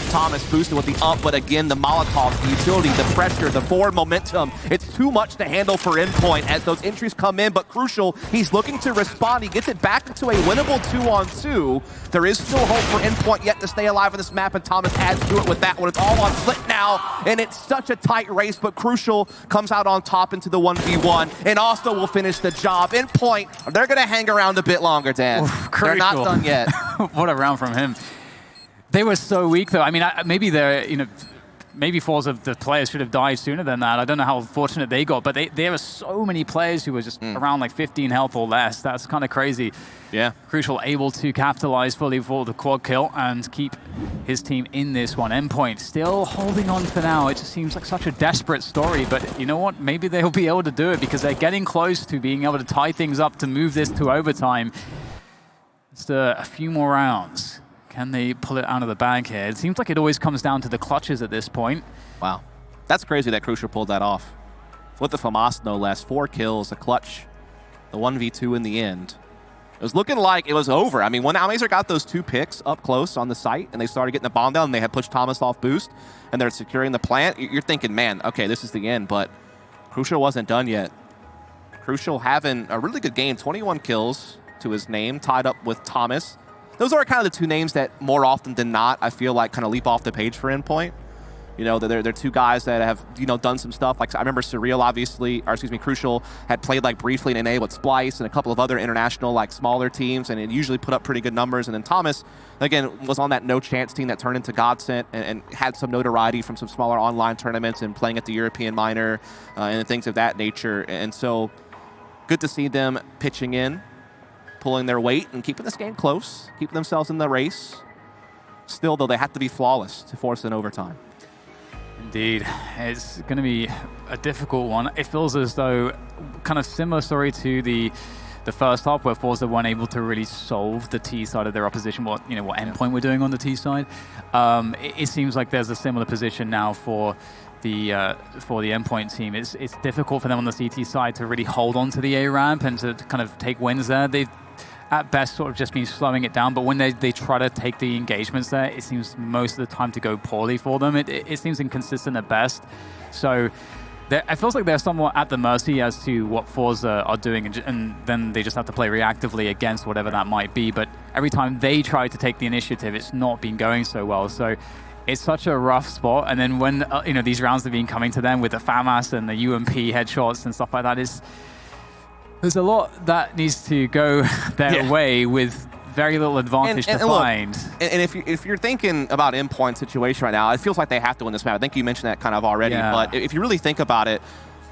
Thomas boosted with the up, but again, the Molotov, the utility, the pressure, the forward momentum. It's too much to handle for Endpoint as those entries come in, but Crucial, he's looking to respond. He gets it back into a winnable 2-on-2. There is still hope for Endpoint yet to stay alive on this map, and Thomas adds to it with that one. It's all on Flit now, and it's such a tight race, but Crucial comes out on top into the 1v1, and also will finish the job. Endpoint, they're going to hang around a bit longer, Dan. They're not done yet. What a round from him. They were so weak, though. I mean, maybe they're, maybe forZe of the players should have died sooner than that. I don't know how fortunate they got, but there were so many players who were just around like 15 health or less. That's kind of crazy. Yeah. Crucial able to capitalize fully for the quad kill and keep his team in this one. Endpoint still holding on for now. It just seems like such a desperate story, but you know what? Maybe they'll be able to do it because they're getting close to being able to tie things up to move this to overtime. Just a few more rounds. Can they pull it out of the bag here? It seems like it always comes down to the clutches at this point. Wow. That's crazy that Crucial pulled that off. With the FAMAS, no less. 4 kills, a clutch, the 1v2 in the end. It was looking like it was over. I mean, when Almazer got those 2 picks up close on the site and they started getting the bomb down and they had pushed Thomas off boost and they're securing the plant, you're thinking, man, okay, this is the end. But Crucial wasn't done yet. Crucial having a really good game. 21 kills to his name, tied up with Thomas. Those are kind of the 2 names that more often than not, I feel like kind of leap off the page for Endpoint. They're 2 guys that have, done some stuff. Like I remember Surreal, obviously, or excuse me, Crucial had played like briefly in NA with Splice and a couple of other international, like smaller teams, and it usually put up pretty good numbers. And then Thomas, again, was on that no chance team that turned into Godsent and had some notoriety from some smaller online tournaments and playing at the European minor and things of that nature. And so good to see them pitching in, pulling their weight and keeping this game close, keeping themselves in the race. Still, though, they have to be flawless to force an overtime. Indeed. It's going to be a difficult one. It feels as though kind of similar story to the first half where forZe weren't able to really solve the T side of their opposition, what Endpoint were doing on the T side. It seems like there's a similar position now for the Endpoint team. It's difficult for them on the CT side to really hold on to the A ramp and to kind of take wins there. They've at best sort of just been slowing it down, but when they try to take the engagements there, it seems most of the time to go poorly for them. It seems inconsistent at best. So it feels like they're somewhat at the mercy as to what forZe are doing, and then they just have to play reactively against whatever that might be. But every time they try to take the initiative, it's not been going so well. So it's such a rough spot. And then when these rounds have been coming to them with the FAMAS and the UMP headshots and stuff like that, there's a lot that needs to go their way with very little advantage to find. And if you're thinking about Endpoint situation right now, it feels like they have to win this map. I think you mentioned that kind of already. Yeah. But if you really think about it,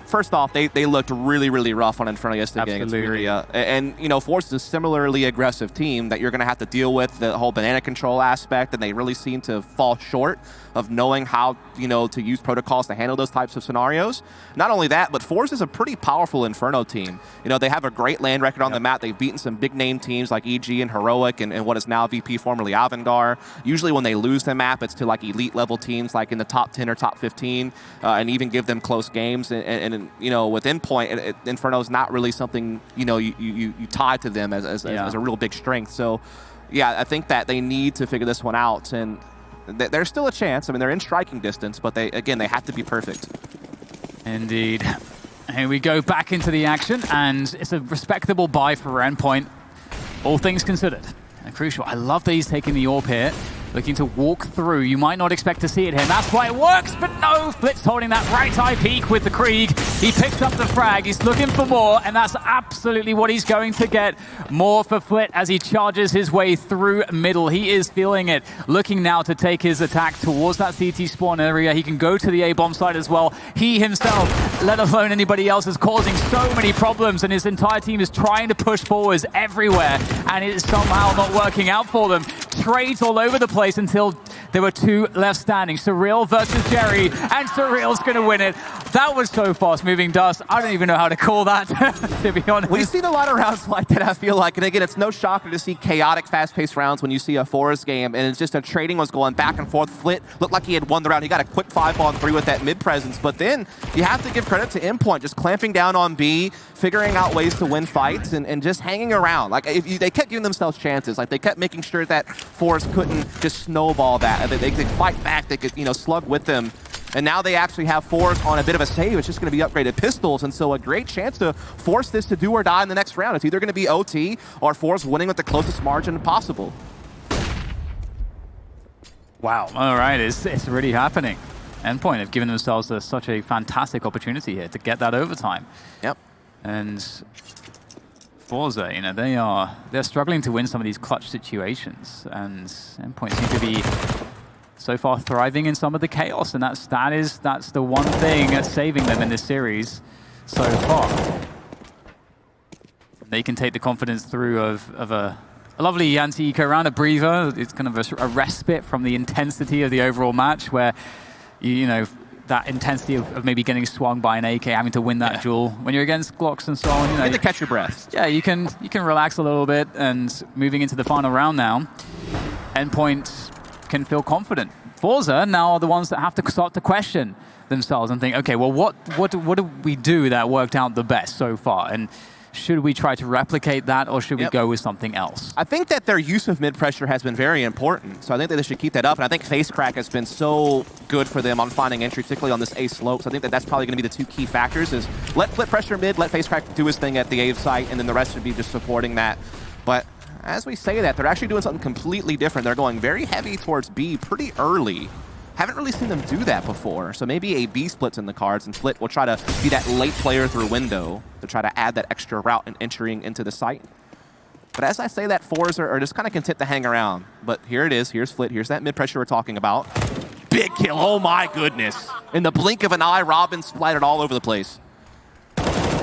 first off, they looked really, really rough on Inferno yesterday against Furia. And, forZe is a similarly aggressive team that you're going to have to deal with the whole banana control aspect, and they really seem to fall short of knowing how, to use protocols to handle those types of scenarios. Not only that, but forZe is a pretty powerful Inferno team. They have a great land record on the map. They've beaten some big-name teams like EG and Heroic and what is now VP, formerly Avangar. Usually when they lose the map, it's to like elite-level teams like in the top 10 or top 15, and even give them close games. And with Endpoint, Inferno's not really something, you tie to them as a real big strength. So, yeah, I think that they need to figure this one out. And there's still a chance. I mean, they're in striking distance, but they have to be perfect. Indeed. Here we go back into the action, and it's a respectable buy for Endpoint, all things considered. And crucial. I love that he's taking the AWP here, looking to walk through. You might not expect to see it here. That's why it works, but no! Flit's holding that right eye peek with the Krieg. He picks up the frag. He's looking for more, and that's absolutely what he's going to get. More for Flit as he charges his way through middle. He is feeling it. Looking now to take his attack towards that CT spawn area. He can go to the A-bomb side as well. He himself, let alone anybody else, is causing so many problems, and his entire team is trying to push forwards everywhere, and it is somehow not working out for them. Trades all over the place until there were two left standing. Surreal versus Jerry, and Surreal's going to win it. That was so fast-moving dust. I don't even know how to call that, to be honest. We've seen a lot of rounds like that, I feel like. And again, it's no shocker to see chaotic, fast-paced rounds when you see a forZe game. And it's just a trading was going back and forth. Flit looked like he had won the round. He got a quick 5-on-3 with that mid-presence. But then you have to give credit to Endpoint, just clamping down on B, figuring out ways to win fights, and just hanging around. Like, they kept giving themselves chances. Like, they kept making sure that forZe couldn't just snowball that. They could fight back. They could, slug with them. And now they actually have forZe on a bit of a save. It's just going to be upgraded pistols, and so a great chance to force this to do or die in the next round. It's either going to be OT or forZe winning with the closest margin possible. Wow. All right, it's really happening. Endpoint have given themselves such a fantastic opportunity here to get that overtime. Yep. And forZe, they're struggling to win some of these clutch situations, and Endpoint seem to be so far thriving in some of the chaos, and that's the one thing that's saving them in this series so far. They can take the confidence through of a lovely anti-eco round, a breather. It's kind of a respite from the intensity of the overall match, where that intensity of maybe getting swung by an AK, having to win that duel when you're against Glocks and so on. You get to catch your breath. Yeah, you can relax a little bit, and moving into the final round now, Endpoint can feel confident. forZe now are the ones that have to start to question themselves and think, okay, well, what did we do that worked out the best so far? And should we try to replicate that, or should we go with something else? I think that their use of mid-pressure has been very important, so I think that they should keep that up. And I think face crack has been so good for them on finding entry, particularly on this A slope. So I think that that's probably going to be the two key factors, is let Flit pressure mid, let face crack do his thing at the A site, and then the rest should be just supporting that. But as we say that, they're actually doing something completely different. They're going very heavy towards B pretty early. Haven't really seen them do that before, so maybe a B split's in the cards, and Flit will try to be that late player through window to try to add that extra route and entering into the site. But as I say that, forZe are just kind of content to hang around. But here it is, here's Flit, here's that mid-pressure we're talking about. Big kill, oh my goodness. In the blink of an eye, Robin splattered all over the place.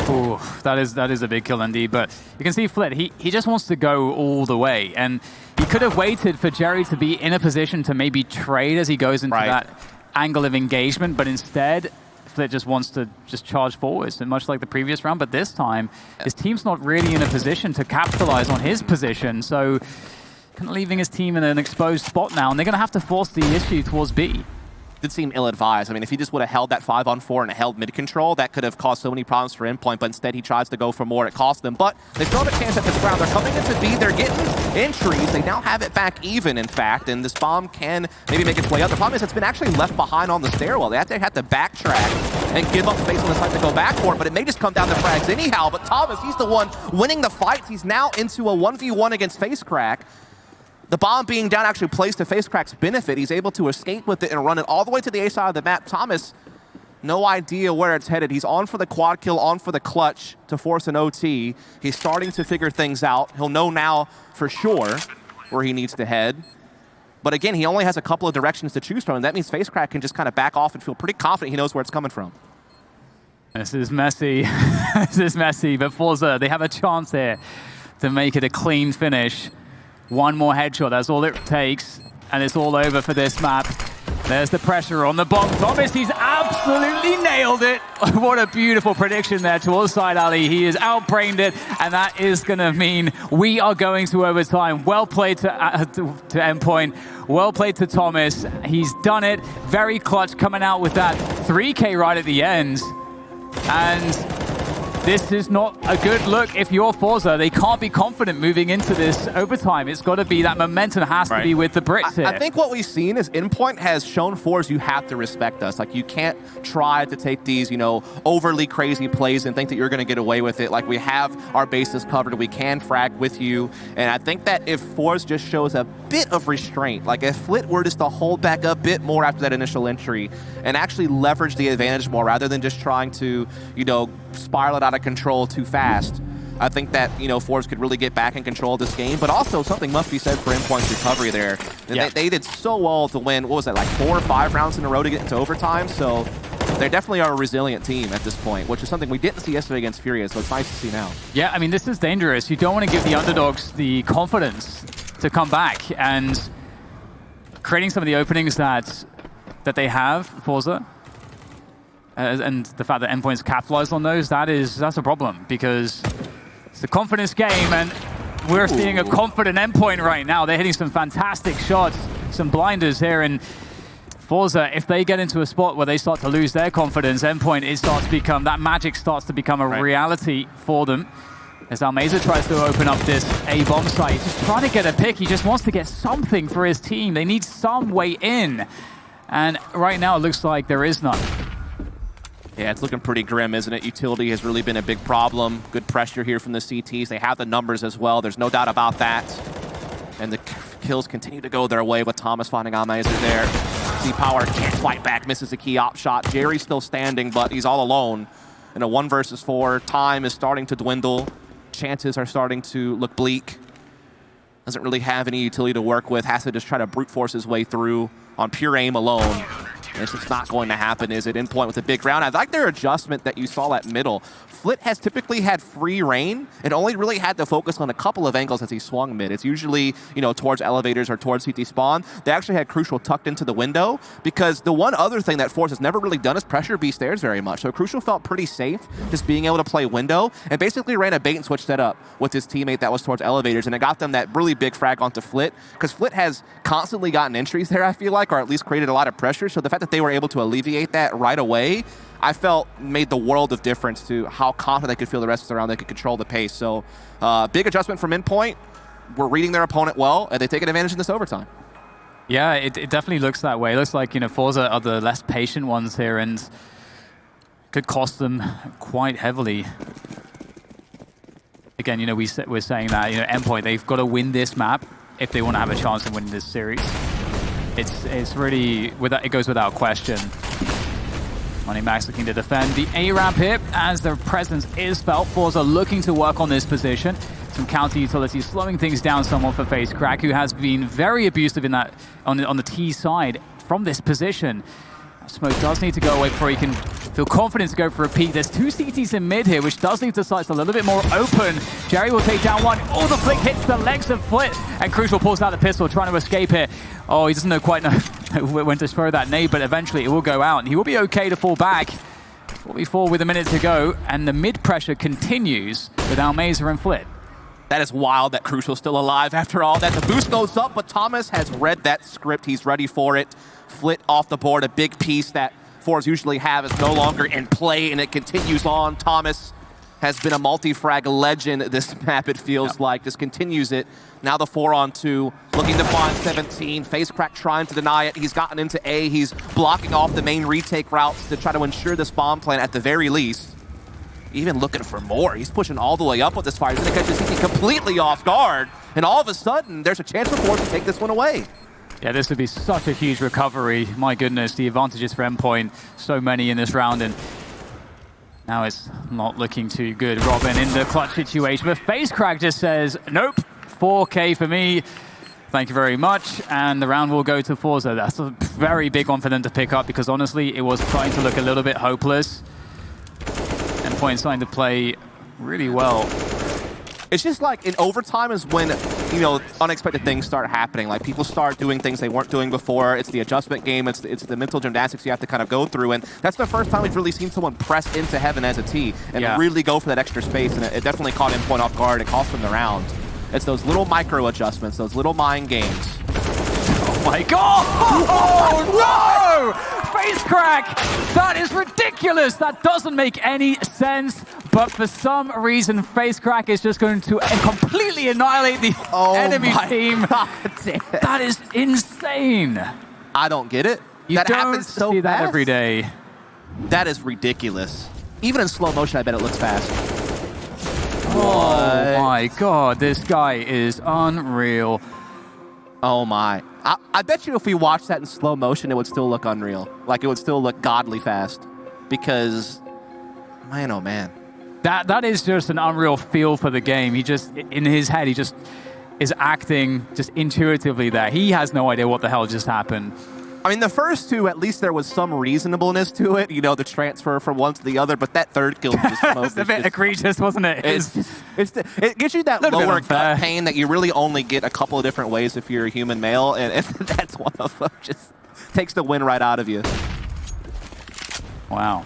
Ooh, that is a big kill indeed, but you can see Flit, he just wants to go all the way, and he could have waited for Jerry to be in a position to maybe trade as he goes into that angle of engagement, but instead, Flit just wants to charge forwards, and much like the previous round, but this time, his team's not really in a position to capitalize on his position, so kind of leaving his team in an exposed spot now, and they're going to have to force the issue towards B. did seem ill-advised. I mean, if he just would have held that 5-on-4 and held mid-control, that could have caused so many problems for Endpoint, but instead he tries to go for more. It cost them, but they still have a chance at this round. They're coming into B, they're getting entries. They now have it back even, in fact, and this bomb can maybe make its way up. The problem is it's been actually left behind on the stairwell. They have to backtrack and give up space on the side to go back for it, but it may just come down to frags anyhow. But Thomas, he's the one winning the fight. He's now into a 1v1 against FaceCrack. The bomb being down actually plays to FaceCrack's benefit. He's able to escape with it and run it all the way to the A side of the map. Thomas, no idea where it's headed. He's on for the quad kill, on for the clutch to force an OT. He's starting to figure things out. He'll know now for sure where he needs to head. But again, he only has a couple of directions to choose from, and that means FaceCrack can just kind of back off and feel pretty confident he knows where it's coming from. This is messy. This is messy, but forZe, they have a chance here to make it a clean finish. One more headshot, that's all it takes, and it's all over for this map. There's the pressure on the bomb. Thomas, he's absolutely nailed it. What a beautiful prediction there towards side alley. He has outbrained it, and that is going to mean we are going to overtime. Well played to Endpoint. Well played to Thomas. He's done it. Very clutch, coming out with that 3K right at the end. And this is not a good look if you're forZe. They can't be confident moving into this overtime. It's got to be that momentum has to be with the Brits here. I think what we've seen is Endpoint has shown forZe you have to respect us. Like, you can't try to take these, you know, overly crazy plays and think that you're going to get away with it. Like, we have our bases covered. We can frag with you. And I think that if forZe just shows a bit of restraint, like if Flit were just to hold back a bit more after that initial entry and actually leverage the advantage more rather than just trying to, you know, spiral it out of control too fast, I think that, you know, forZe could really get back in control of this game. But also, something must be said for Endpoint's recovery there. Yeah. They did so well to win, what was that, like 4 or 5 rounds in a row to get into overtime. So they definitely are a resilient team at this point, which is something we didn't see yesterday against Furia, so it's nice to see now. Yeah, I mean, this is dangerous. You don't want to give the underdogs the confidence to come back, and creating some of the openings that they have, forZe, and the fact that Endpoint's capitalized on those, that's a problem, because it's a confidence game, and we're seeing a confident Endpoint right now. They're hitting some fantastic shots, some blinders here, and forZe, if they get into a spot where they start to lose their confidence, Endpoint, that magic starts to become a reality for them. As Almeza tries to open up this A-bomb site, he's just trying to get a pick. He just wants to get something for his team. They need some way in, and right now it looks like there is none. Yeah, it's looking pretty grim, isn't it? Utility has really been a big problem. Good pressure here from the CTs. They have the numbers as well. There's no doubt about that. And the kills continue to go their way with Thomas finding Almeza there. C-Power can't fight back, misses a key op shot. Jerry's still standing, but he's all alone. In a 1 versus 4, time is starting to dwindle. Chances are starting to look bleak. Doesn't really have any utility to work with. Has to just try to brute force his way through on pure aim alone. And it's just not going to happen, is it? Endpoint with a big round. I like their adjustment that you saw at middle. Flit has typically had free reign and only really had to focus on a couple of angles as he swung mid. It's usually, you know, towards elevators or towards CT spawn. They actually had Crucial tucked into the window, because the one other thing that forZe has never really done is pressure B stairs very much. So Crucial felt pretty safe just being able to play window, and basically ran a bait and switch setup with his teammate that was towards elevators, and it got them that really big frag onto Flit, because Flit has constantly gotten entries there, I feel like, or at least created a lot of pressure. So the fact that they were able to alleviate that right away, I felt made the world of difference to how confident they could feel the rest of the round. They could control the pace. So big adjustment from Endpoint. We're reading their opponent well, and they take advantage in this overtime. Yeah, it definitely looks that way. It looks like, you know, forZe are the less patient ones here, and could cost them quite heavily. Again, you know, we're saying that, you know, Endpoint, they've got to win this map if they want to have a chance of winning this series. It's really, it goes without question. MoneyMax looking to defend the A-ramp here as their presence is felt. forZe looking to work on this position. Some counter utility slowing things down somewhat for FaceCrack, who has been very abusive in that on the T side from this position. Smoke does need to go away before he can feel confident to go for a peek. There's 2 CTs in mid here, which does leave the sights a little bit more open. Jerry will take down one. Oh, the flick hits the legs of Flit, and Crucial pulls out the pistol, trying to escape here. Oh, he doesn't quite know when to throw that nade, but eventually it will go out, and he will be okay to fall back. 44 with a minute to go, and the mid pressure continues with Almeza and Flit. That is wild that Crucial's still alive after all that. The boost goes up, but Thomas has read that script. He's ready for it. Flit off the board, a big piece that forZe usually have is no longer in play, and it continues on. Thomas has been a multi-frag legend this map, it feels like. Just continues it. Now the 4-on-2, looking to find 17. FaZe trying to deny it. He's gotten into A. He's blocking off the main retake routes to try to ensure this bomb plant at the very least. Even looking for more. He's pushing all the way up with this fire. He's going to catch this completely off guard. And all of a sudden, there's a chance for forZe to take this one away. Yeah, this would be such a huge recovery. My goodness, the advantages for Endpoint, so many in this round. And now it's not looking too good. Robin in the clutch situation. But FaZe just says, nope, 4K for me. Thank you very much. And the round will go to forZe. That's a very big one for them to pick up because honestly, it was starting to look a little bit hopeless. Endpoint starting to play really well. It's just like in overtime is when, you know, unexpected things start happening. Like people start doing things they weren't doing before. It's the adjustment game. It's the mental gymnastics you have to kind of go through. And that's the first time we've really seen someone press into heaven as a T and really go for that extra space. And it definitely caught Endpoint off guard. It cost them the round. It's those little micro adjustments, those little mind games. Oh my god! Oh no! FaZe that is ridiculous! That doesn't make any sense. But for some reason, FaZe is just going to completely annihilate the enemy team. That is insane. I don't get it. That happens so see fast. That every day. That is ridiculous. Even in slow motion, I bet it looks fast. Oh my god, this guy is unreal. Oh my. I bet you if we watched that in slow motion, it would still look unreal. Like it would still look godly fast. Because, man, oh man. That is just an unreal feel for the game. He just, in his head, he just is acting just intuitively there. He has no idea what the hell just happened. I mean, the first two, at least there was some reasonableness to it. You know, the transfer from one to the other. But that third kill just it's a bit egregious, wasn't it? It gives you that lower gut pain that you really only get a couple of different ways if you're a human male. And that's one of them. Just takes the win right out of you. Wow.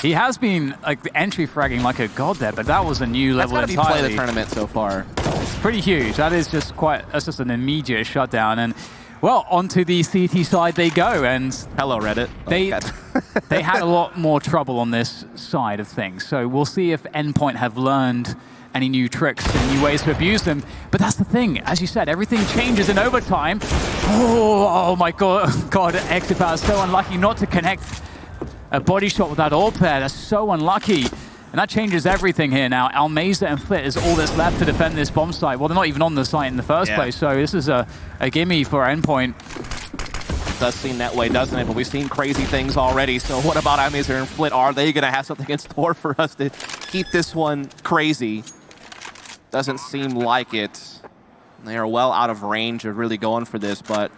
He has been like the entry fragging like a god there, but that was a new level entirely. That's gotta be play the tournament so far. It's pretty huge. That is just that's just an immediate shutdown. And well, onto the CT side they go. And hello, Reddit. They had a lot more trouble on this side of things. So we'll see if Endpoint have learned any new tricks and new ways to abuse them. But that's the thing. As you said, everything changes in overtime. Oh my god. God, Exipal is so unlucky not to connect a body shot with that AWP there. That's so unlucky. And that changes everything here now. Almeza and Flit is all that's left to defend this bomb site. Well, they're not even on the site in the first place, so this is a gimme for Endpoint. It does seem that way, doesn't it? But we've seen crazy things already. So what about Almeza and Flit? Are they going to have something in store for us to keep this one crazy? Doesn't seem like it. They are well out of range of really going for this, but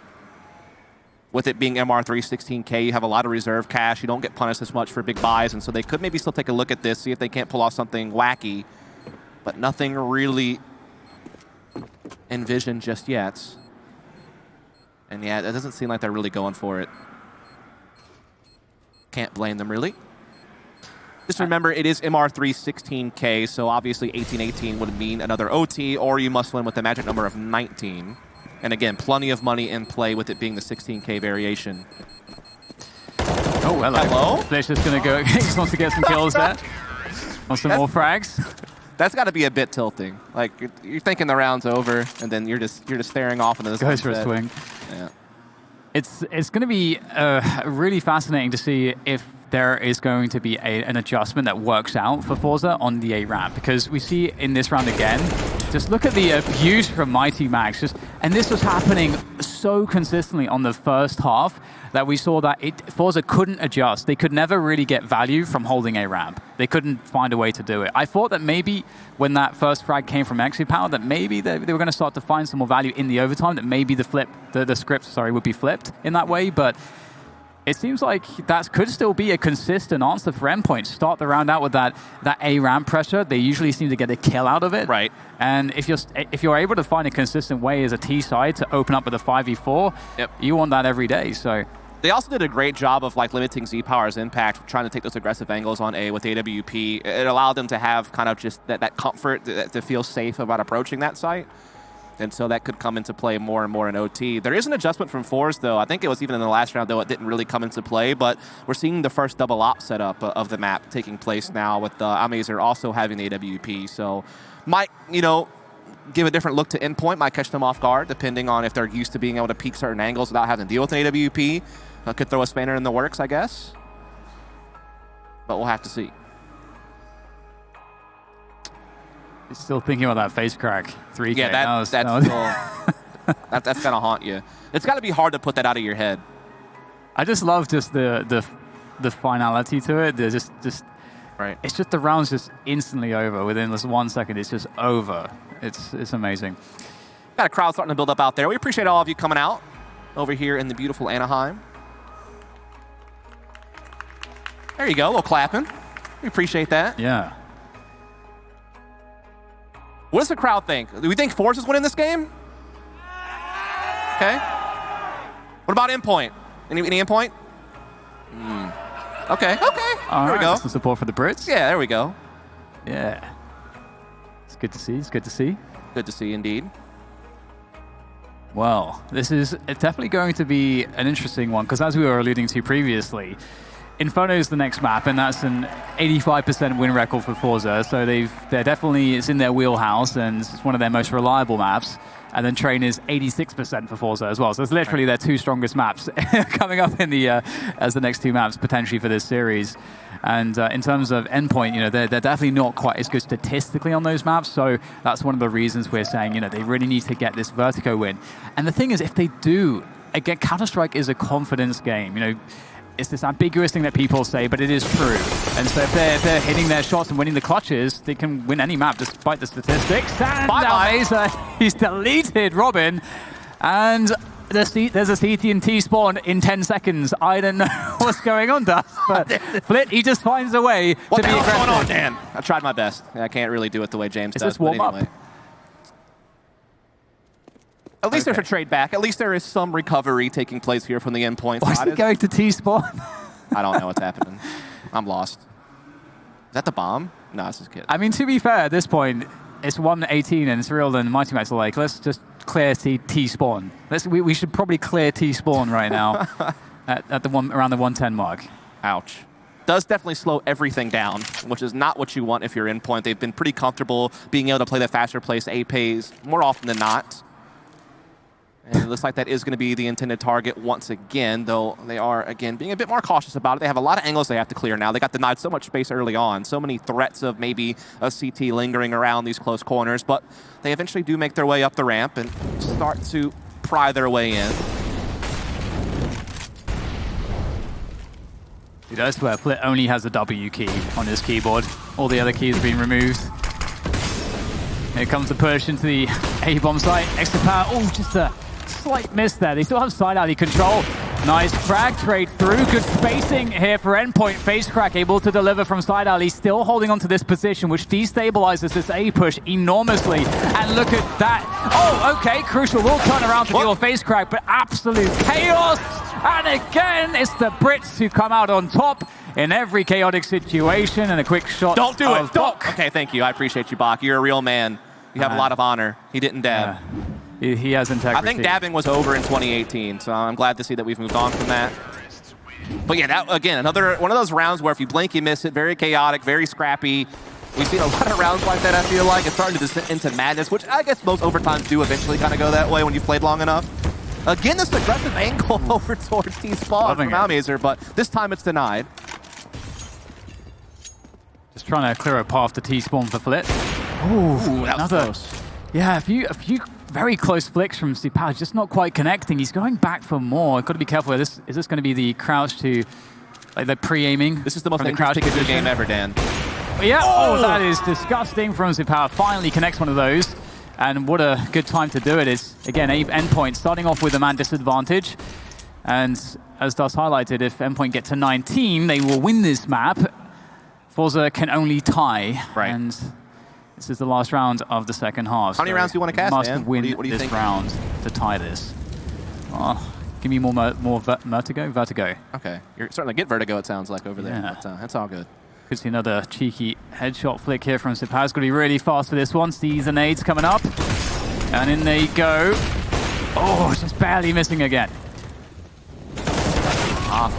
with it being MR3 16K, you have a lot of reserve cash. You don't get punished as much for big buys, and so they could maybe still take a look at this, see if they can't pull off something wacky, but nothing really envisioned just yet. And yeah, it doesn't seem like they're really going for it. Can't blame them, really. Just remember, it is MR3 16K, so obviously 18-18 would mean another OT, or you must win with the magic number of 19. And again, plenty of money in play with it being the 16K variation. Oh, hello. Flish is going to go. He wants to get some kills there. Want some more frags. That's got to be a bit tilting. Like you're thinking the round's over, and then you're just staring off into the sunset. Goes for a swing. Yeah. It's going to be really fascinating to see if there is going to be an adjustment that works out for forZe on the A ramp, because we see in this round again, just look at the abuse from Mighty Max. And this was happening so consistently on the first half that we saw that forZe couldn't adjust. They could never really get value from holding A ramp. They couldn't find a way to do it. I thought that maybe when that first frag came from Exipal, that maybe they were going to start to find some more value in the overtime, that maybe the script would be flipped in that way, but it seems like that could still be a consistent answer for Endpoint. Start the round out with that A ramp pressure. They usually seem to get a kill out of it. Right. And if you're able to find a consistent way as a T side to open up with a 5v4, you want that every day. So They also did a great job of like limiting Z-Power's impact, trying to take those aggressive angles on A with AWP. It allowed them to have kind of just that comfort to feel safe about approaching that site. And so that could come into play more and more in OT. There is an adjustment from forZe, though. I think it was even in the last round, though it didn't really come into play. But we're seeing the first double op setup of the map taking place now with Amazer also having the AWP. So might, you know, give a different look to Endpoint, might catch them off guard, depending on if they're used to being able to peek certain angles without having to deal with an AWP. Could throw a spanner in the works, I guess. But we'll have to see. Still thinking about that face crack. 3K. Yeah, that's that's gonna haunt you. It's got to be hard to put that out of your head. I just love just the finality to it. There's just right. It's just the round's just instantly over. Within this 1 second, it's just over. It's amazing. Got a crowd starting to build up out there. We appreciate all of you coming out over here in the beautiful Anaheim. There you go, a little clapping. We appreciate that. Yeah. What does the crowd think? Do we think forZe is winning this game? Okay. What about Endpoint? Any Endpoint? Okay. All there we go. Some support for the Brits. Yeah, there we go. Yeah. It's good to see. It's good to see. Good to see, indeed. Well, this is definitely going to be an interesting one, because as we were alluding to previously, Inferno is the next map, and that's an 85% win record for forZe. So they're definitely, it's in their wheelhouse, and it's one of their most reliable maps. And then Train is 86% for forZe as well. So it's literally their two strongest maps coming up in the as the next two maps potentially for this series. And in terms of Endpoint, you know, they're definitely not quite as good statistically on those maps. So that's one of the reasons we're saying, you know, they really need to get this Vertigo win. And the thing is, if they do, again, Counter-Strike is a confidence game. You know, it's this ambiguous thing that people say, but it is true. And so if they're hitting their shots and winning the clutches, they can win any map despite the statistics. And Amazer, he's deleted Robin. And there's a CT and T spawn in 10 seconds. I don't know what's going on, Dust, but Flit, he just finds a way to be aggressive. What's going on, Dan? I tried my best. I can't really do it the way James does. Is this warm up? Anyway. At least there's a trade back. At least there is some recovery taking place here from the Endpoint. Why is he going to T-spawn? I don't know what's happening. I'm lost. Is that the bomb? No, it's just kidding. I mean, to be fair, at this point, it's 1:18 and it's real, and Mighty Max are like, let's just clear T-spawn. We should probably clear T-spawn right now at the around the 110 mark. Ouch. Does definitely slow everything down, which is not what you want if you're Endpoint. They've been pretty comfortable being able to play the faster place A pays more often than not. And it looks like that is going to be the intended target once again, though they are, again, being a bit more cautious about it. They have a lot of angles they have to clear now. They got denied so much space early on, so many threats of maybe a CT lingering around these close corners, but they eventually do make their way up the ramp and start to pry their way in. Dude, I swear, Flit only has a W key on his keyboard. All the other keys have been removed. Here comes the push into the A-bomb site. Extra power. Oh, just a slight miss there. They still have side alley control. Nice frag trade through. Good spacing here for Endpoint. Face crack able to deliver from side alley. Still holding on to this position, which destabilizes this A push enormously. And look at that. Oh, okay. Crucial will turn around to deal with face crack, but absolute chaos. And again, it's the Brits who come out on top in every chaotic situation. And a quick shot. Don't do it. Don't. Okay, thank you. I appreciate you, Bach. You're a real man. You have a lot of honor. He didn't dab. He has integrity. I think dabbing was over in 2018, so I'm glad to see that we've moved on from that. But yeah, that, again, another one of those rounds where if you blink, you miss it. Very chaotic, very scrappy. We've seen a lot of rounds like that, I feel like. It's starting to descend into madness, which I guess most overtimes do eventually kind of go that way when you've played long enough. Again, this aggressive angle over towards T-spawn from Amazer, but this time it's denied. Just trying to clear a path to T-spawn for Flit. Ooh, that was close. Yeah, a few very close flicks from Sipao, just not quite connecting. He's going back for more. Got to be careful. Is this going to be the crouch to, like, the pre-aiming? This is the most interesting game ever, Dan. Yeah, oh, that is disgusting from Sipao. Finally connects one of those. And what a good time to do it is, again, Endpoint starting off with a man disadvantage. And as Dust highlighted, if Endpoint get to 19, they will win this map. forZe can only tie. Right. And this is the last round of the second half. How many rounds do you want to cast, must man? win what do you this think? round to tie this. Oh, Give me more Vertigo? Vertigo. Okay. You're starting to get Vertigo, it sounds like, over there. Yeah. But, that's all good. Could see another cheeky headshot flick here from Sipaz. Got to be really fast for this one. Sees the nades coming up. And in they go. Oh, just barely missing again.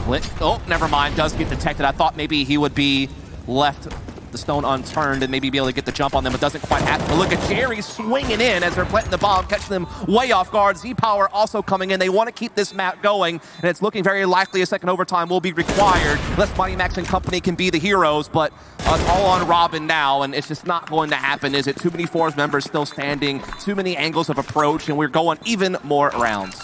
Flick. Oh, never mind. Does get detected. I thought maybe he would be left the stone unturned and maybe be able to get the jump on them, but doesn't quite happen. But look at Jerry swinging in as they're planting the bomb, catching them way off guard. Z-Power also coming in. They want to keep this map going, and it's looking very likely a second overtime will be required. Unless Mighty Max and company can be the heroes, but it's all on Robin now, and it's just not going to happen, is it? Too many forZe members still standing, too many angles of approach, and we're going even more rounds.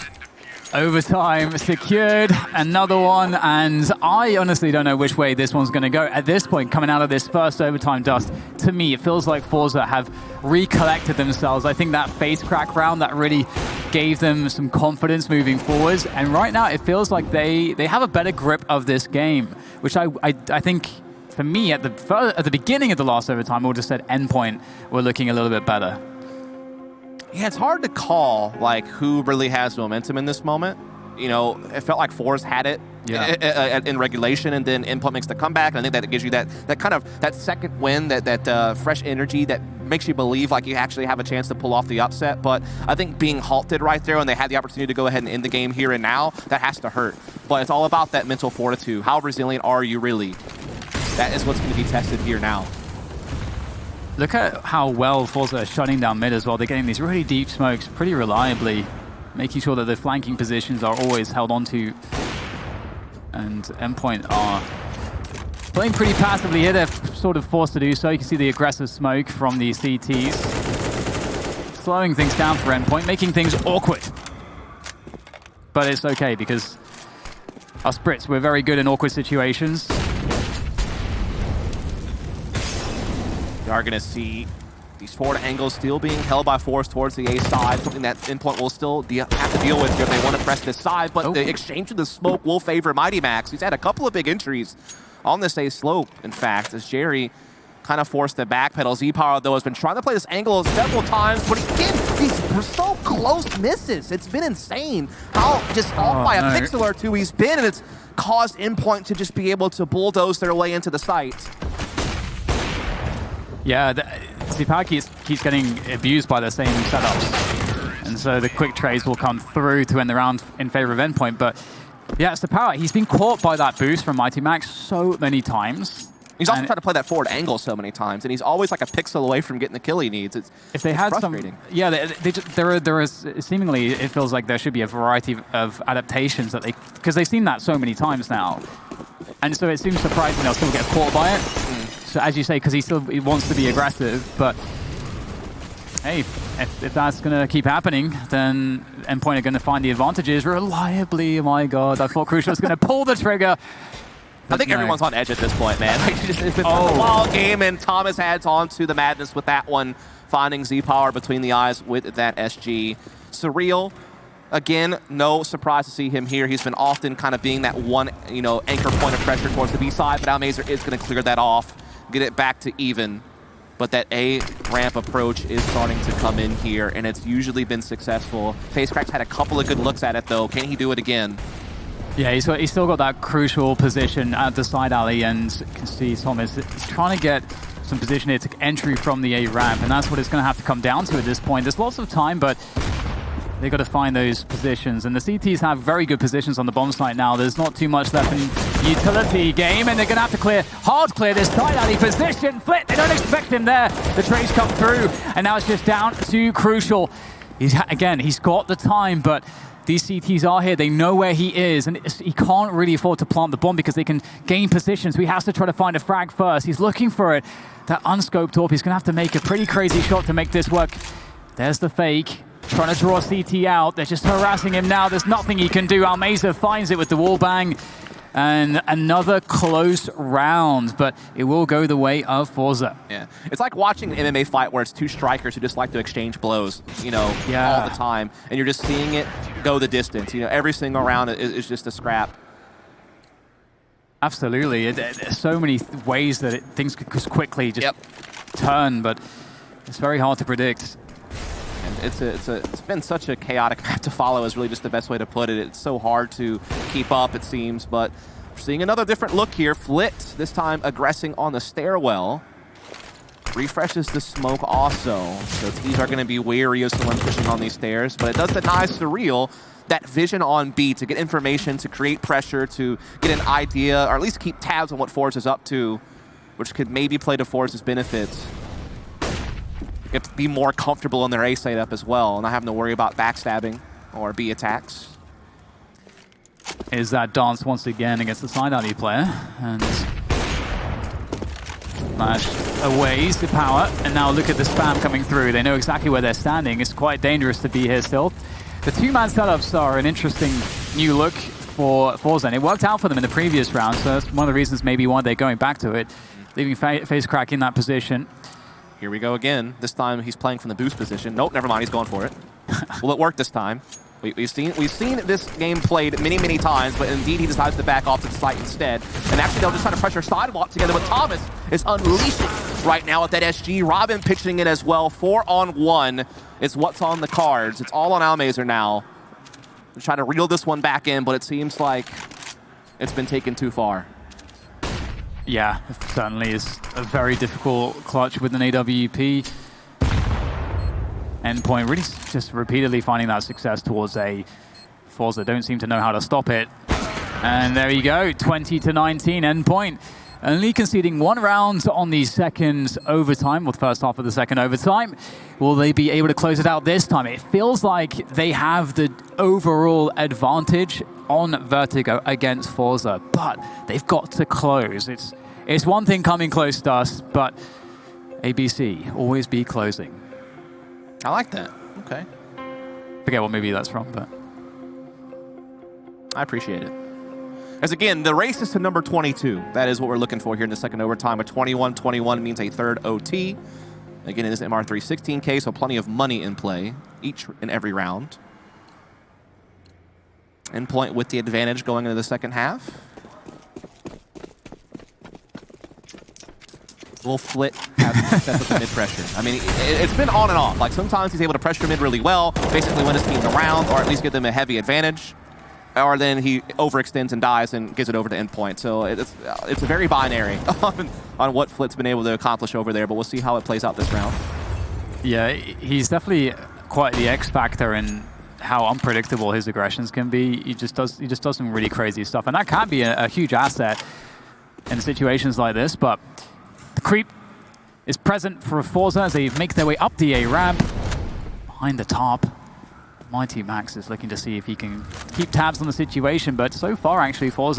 Overtime secured, another one, and I honestly don't know which way this one's going to go. At this point, coming out of this first overtime dust, to me, it feels like forZe have recollected themselves. I think that face crack round, that really gave them some confidence moving forwards, and right now it feels like they have a better grip of this game, which I think, for me, at the beginning of the last overtime, I would have said Endpoint were looking a little bit better. Yeah, it's hard to call like who really has momentum in this moment. You know, it felt like forZe had it in regulation, and then Endpoint makes the comeback, and I think that gives you that kind of that second win, that fresh energy that makes you believe like you actually have a chance to pull off the upset. But I think being halted right there when they had the opportunity to go ahead and end the game here and now, that has to hurt. But it's all about that mental fortitude. How resilient are you really? That is what's going to be tested here now. Look at how well forZe are shutting down mid as well. They're getting these really deep smokes pretty reliably, making sure that the flanking positions are always held onto. And Endpoint are playing pretty passively here. They're sort of forced to do so. You can see the aggressive smoke from the CTs. Slowing things down for Endpoint, making things awkward. But it's okay, because us Brits, we're very good in awkward situations. You are going to see these forward angles still being held by forZe towards the A side, something that Endpoint will still have to deal with if they want to press this side, but the exchange of the smoke will favor Mighty Max. He's had a couple of big entries on this A slope, in fact, as Jerry kind of forced to backpedal. Z-Power, though, has been trying to play this angle several times, but again, these so close misses. It's been insane how just off by a pixel or two he's been, and it's caused Endpoint to just be able to bulldoze their way into the site. Yeah, Z-Power keeps getting abused by the same setups. And so the quick trades will come through to end the round in favor of Endpoint. But yeah, Z-Power, he's been caught by that boost from Mighty Max so many times. He's also tried to play that forward angle so many times, and he's always like a pixel away from getting the kill he needs. If they had some, yeah, there is seemingly, it feels like there should be a variety of adaptations that because they've seen that so many times now, and so it seems surprising they'll still get caught by it. So as you say, because he wants to be aggressive, but hey, if that's going to keep happening, then Endpoint are going to find the advantages reliably. Oh my God, I thought Crucial was going to pull the trigger. I think everyone's on edge at this point, man. It's been a wild game, and Thomas adds on to the madness with that one, finding Z-Power between the eyes with that SG. Surreal, again, no surprise to see him here. He's been often kind of being that one, anchor point of pressure towards the B side, but Almazer is going to clear that off, get it back to even. But that A ramp approach is starting to come in here, and it's usually been successful. FaceCrack's had a couple of good looks at it, though. Can he do it again? Yeah, he's still got that crucial position at the side alley, and you can see Thomas is trying to get some position here to entry from the A ramp, and that's what it's going to have to come down to at this point. There's lots of time, but they've got to find those positions, and the CTs have very good positions on the bomb site now. There's not too much left in utility game, and they're going to have to hard clear this side alley position. Flit, they don't expect him there. The trades come through, and now it's just down to Crucial. He's got the time, but these CTs are here. They know where he is, and he can't really afford to plant the bomb because they can gain positions. So he has to try to find a frag first. He's looking for it. That unscoped AWP, he's going to have to make a pretty crazy shot to make this work. There's the fake. Trying to draw CT out. They're just harassing him now. There's nothing he can do. Almazer finds it with the wall bang. And another close round, but it will go the way of forZe. Yeah, it's like watching an MMA fight where it's two strikers who just like to exchange blows, all the time. And you're just seeing it go the distance. Every single round is just a scrap. Absolutely. There's so many ways that things could quickly just turn, but it's very hard to predict. It's been such a chaotic map to follow is really just the best way to put it. It's so hard to keep up, it seems, but we're seeing another different look here. Flit, this time aggressing on the stairwell. Refreshes the smoke also, so teams are going to be wary of someone pushing on these stairs, but it does deny Surreal that vision on B to get information, to create pressure, to get an idea, or at least keep tabs on what forZe is up to, which could maybe play to forZe's benefits. Get to be more comfortable in their A setup as well, and not having to worry about backstabbing or B attacks. Is that dance once again against the side alley player, and smashed away the power, and now look at the spam coming through. They know exactly where they're standing. It's quite dangerous to be here still. The two-man setups are an interesting new look for forZe, and it worked out for them in the previous round, so that's one of the reasons maybe why they're going back to it, leaving FaZe in that position. Here we go again. This time he's playing from the boost position. Nope, never mind, he's going for it. Will it work this time? We've seen this game played many times, but indeed he decides to back off to the site instead. And actually they'll just try to pressure sidewalk together, but Thomas is unleashing right now with that SG. Robin pitching it as well. 4-on-1 is what's on the cards. It's all on Almazer now. They're trying to reel this one back in, but it seems like it's been taken too far. Yeah, it certainly is a very difficult clutch with an AWP. Endpoint really just repeatedly finding that success towards a forZe don't seem to know how to stop it. And there you go, 20-19 Endpoint. Only conceding one round on the second overtime, or the first half of the second overtime. Will they be able to close it out this time? It feels like they have the overall advantage on Vertigo against forZe, but they've got to close. It's one thing coming close to us, but ABC, always be closing. I like that. Okay. Forget what movie that's from, but I appreciate it. As again, the race is to number 22. That is what we're looking for here in the second overtime. A 21-21 means a third OT. Again, it is MR316K, so plenty of money in play each and every round. Endpoint with the advantage going into the second half. Will Flit have success with the mid pressure? I mean, it's been on and off. Like, sometimes he's able to pressure mid really well, basically win his team the round, or at least give them a heavy advantage. Or then he overextends and dies and gives it over to Endpoint. So it's a very binary on what Flit's been able to accomplish over there, but we'll see how it plays out this round. Yeah, he's definitely quite the X factor in how unpredictable his aggressions can be. He just does some really crazy stuff, and that can be a huge asset in situations like this, but the creep is present for forZe as they make their way up the A ramp. Behind the top, Mighty Max is looking to see if he can keep tabs on the situation, but so far actually forZe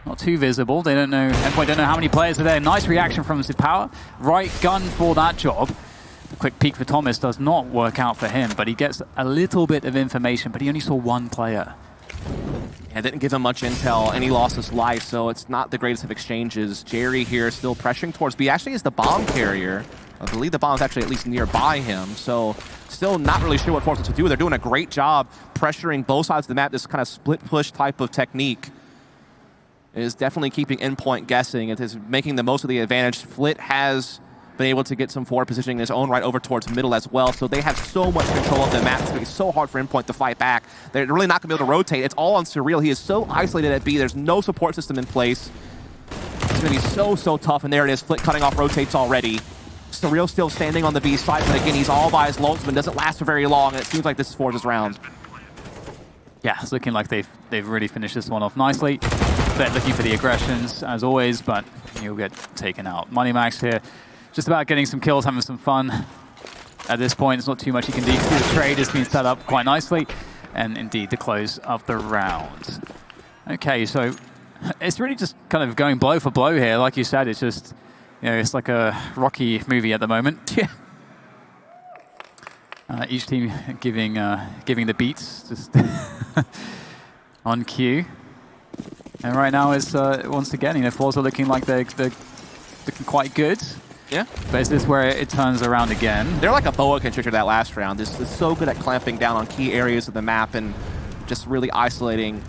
not too visible. They don't know, Endpoint don't know how many players are there. Nice reaction from Power. Right gun for that job. The quick peek for Thomas does not work out for him, but he gets a little bit of information, but he only saw one player. It didn't give him much intel, and he lost his life, so it's not the greatest of exchanges. Jerry here still pressuring towards B. Actually is the bomb carrier. I believe the bomb is actually at least nearby him, so still not really sure what forZe to do. They're doing a great job pressuring both sides of the map. This kind of split push type of technique is definitely keeping Endpoint guessing. It is making the most of the advantage. Flit has been able to get some forward positioning in his own right over towards middle as well, so they have so much control of the map. It's going to be so hard for Endpoint to fight back. They're really not going to be able to rotate. It's all on Surreal. He is so isolated at B. There's no support system in place. It's going to be so tough, and there it is. Flit cutting off rotates already. Surreal still standing on the B side, but again, he's all by his lonesome. Doesn't last for very long, and it seems like this is forZe's round. Yeah, it's looking like they've really finished this one off nicely. Flit looking for the aggressions, as always, but he'll get taken out. Money Max here, just about getting some kills, having some fun. At this point, it's not too much he can do. The trade has been set up quite nicely, and indeed the close of the round. Okay, so it's really just kind of going blow for blow here. Like you said, it's just, you know, it's like a Rocky movie at the moment. Yeah. Each team giving the beats just on cue. And right now it's once again, you know, forZe are looking like they're looking quite good. Yeah. But is this where it turns around again? They're like a boa constrictor that last round. They're so good at clamping down on key areas of the map and just really isolating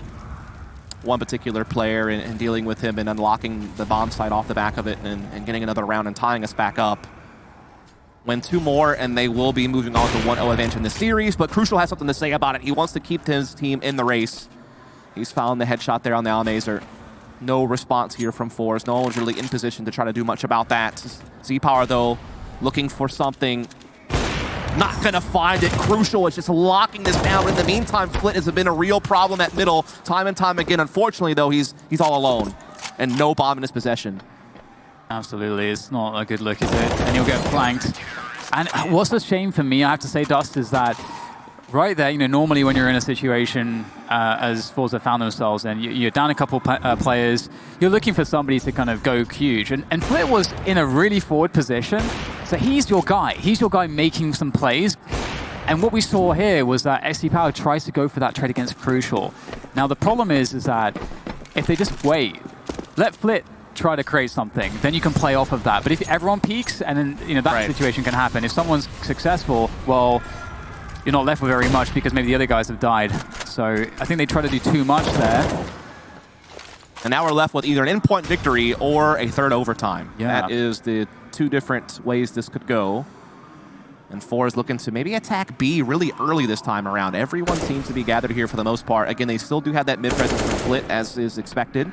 one particular player and dealing with him and unlocking the bomb site off the back of it and getting another round and tying us back up. win 2 more, and they will be moving on to 1-0 advantage in the series. But Crucial has something to say about it. He wants to keep his team in the race. He's found the headshot there on the Almazer. No response here from forZe. No one's really in position to try to do much about that. Z-Power, though, looking for something. Not gonna find it. Crucial is just locking this down. But in the meantime, Flit has been a real problem at middle time and time again. Unfortunately, though, he's all alone and no bomb in his possession. Absolutely, it's not a good look, is it? And he'll get flanked. And what's a shame for me, I have to say, Dust, is that right there, normally when you're in a situation as forZe found themselves and you're down a couple players, you're looking for somebody to kind of go huge. And Flit was in a really forward position, so he's your guy. He's your guy making some plays. And what we saw here was that XP Power tries to go for that trade against Crucial. Now the problem is that if they just wait, let Flit try to create something, then you can play off of that. But if everyone peaks, and then that situation can happen. If someone's successful, well, you're not left with very much because maybe the other guys have died. So I think they try to do too much there. And now we're left with either an endpoint victory or a third overtime. Yeah. That is the 2 different ways this could go. And forZe looking to maybe attack B really early this time around. Everyone seems to be gathered here for the most part. Again, they still do have that mid presence from Flit, as is expected.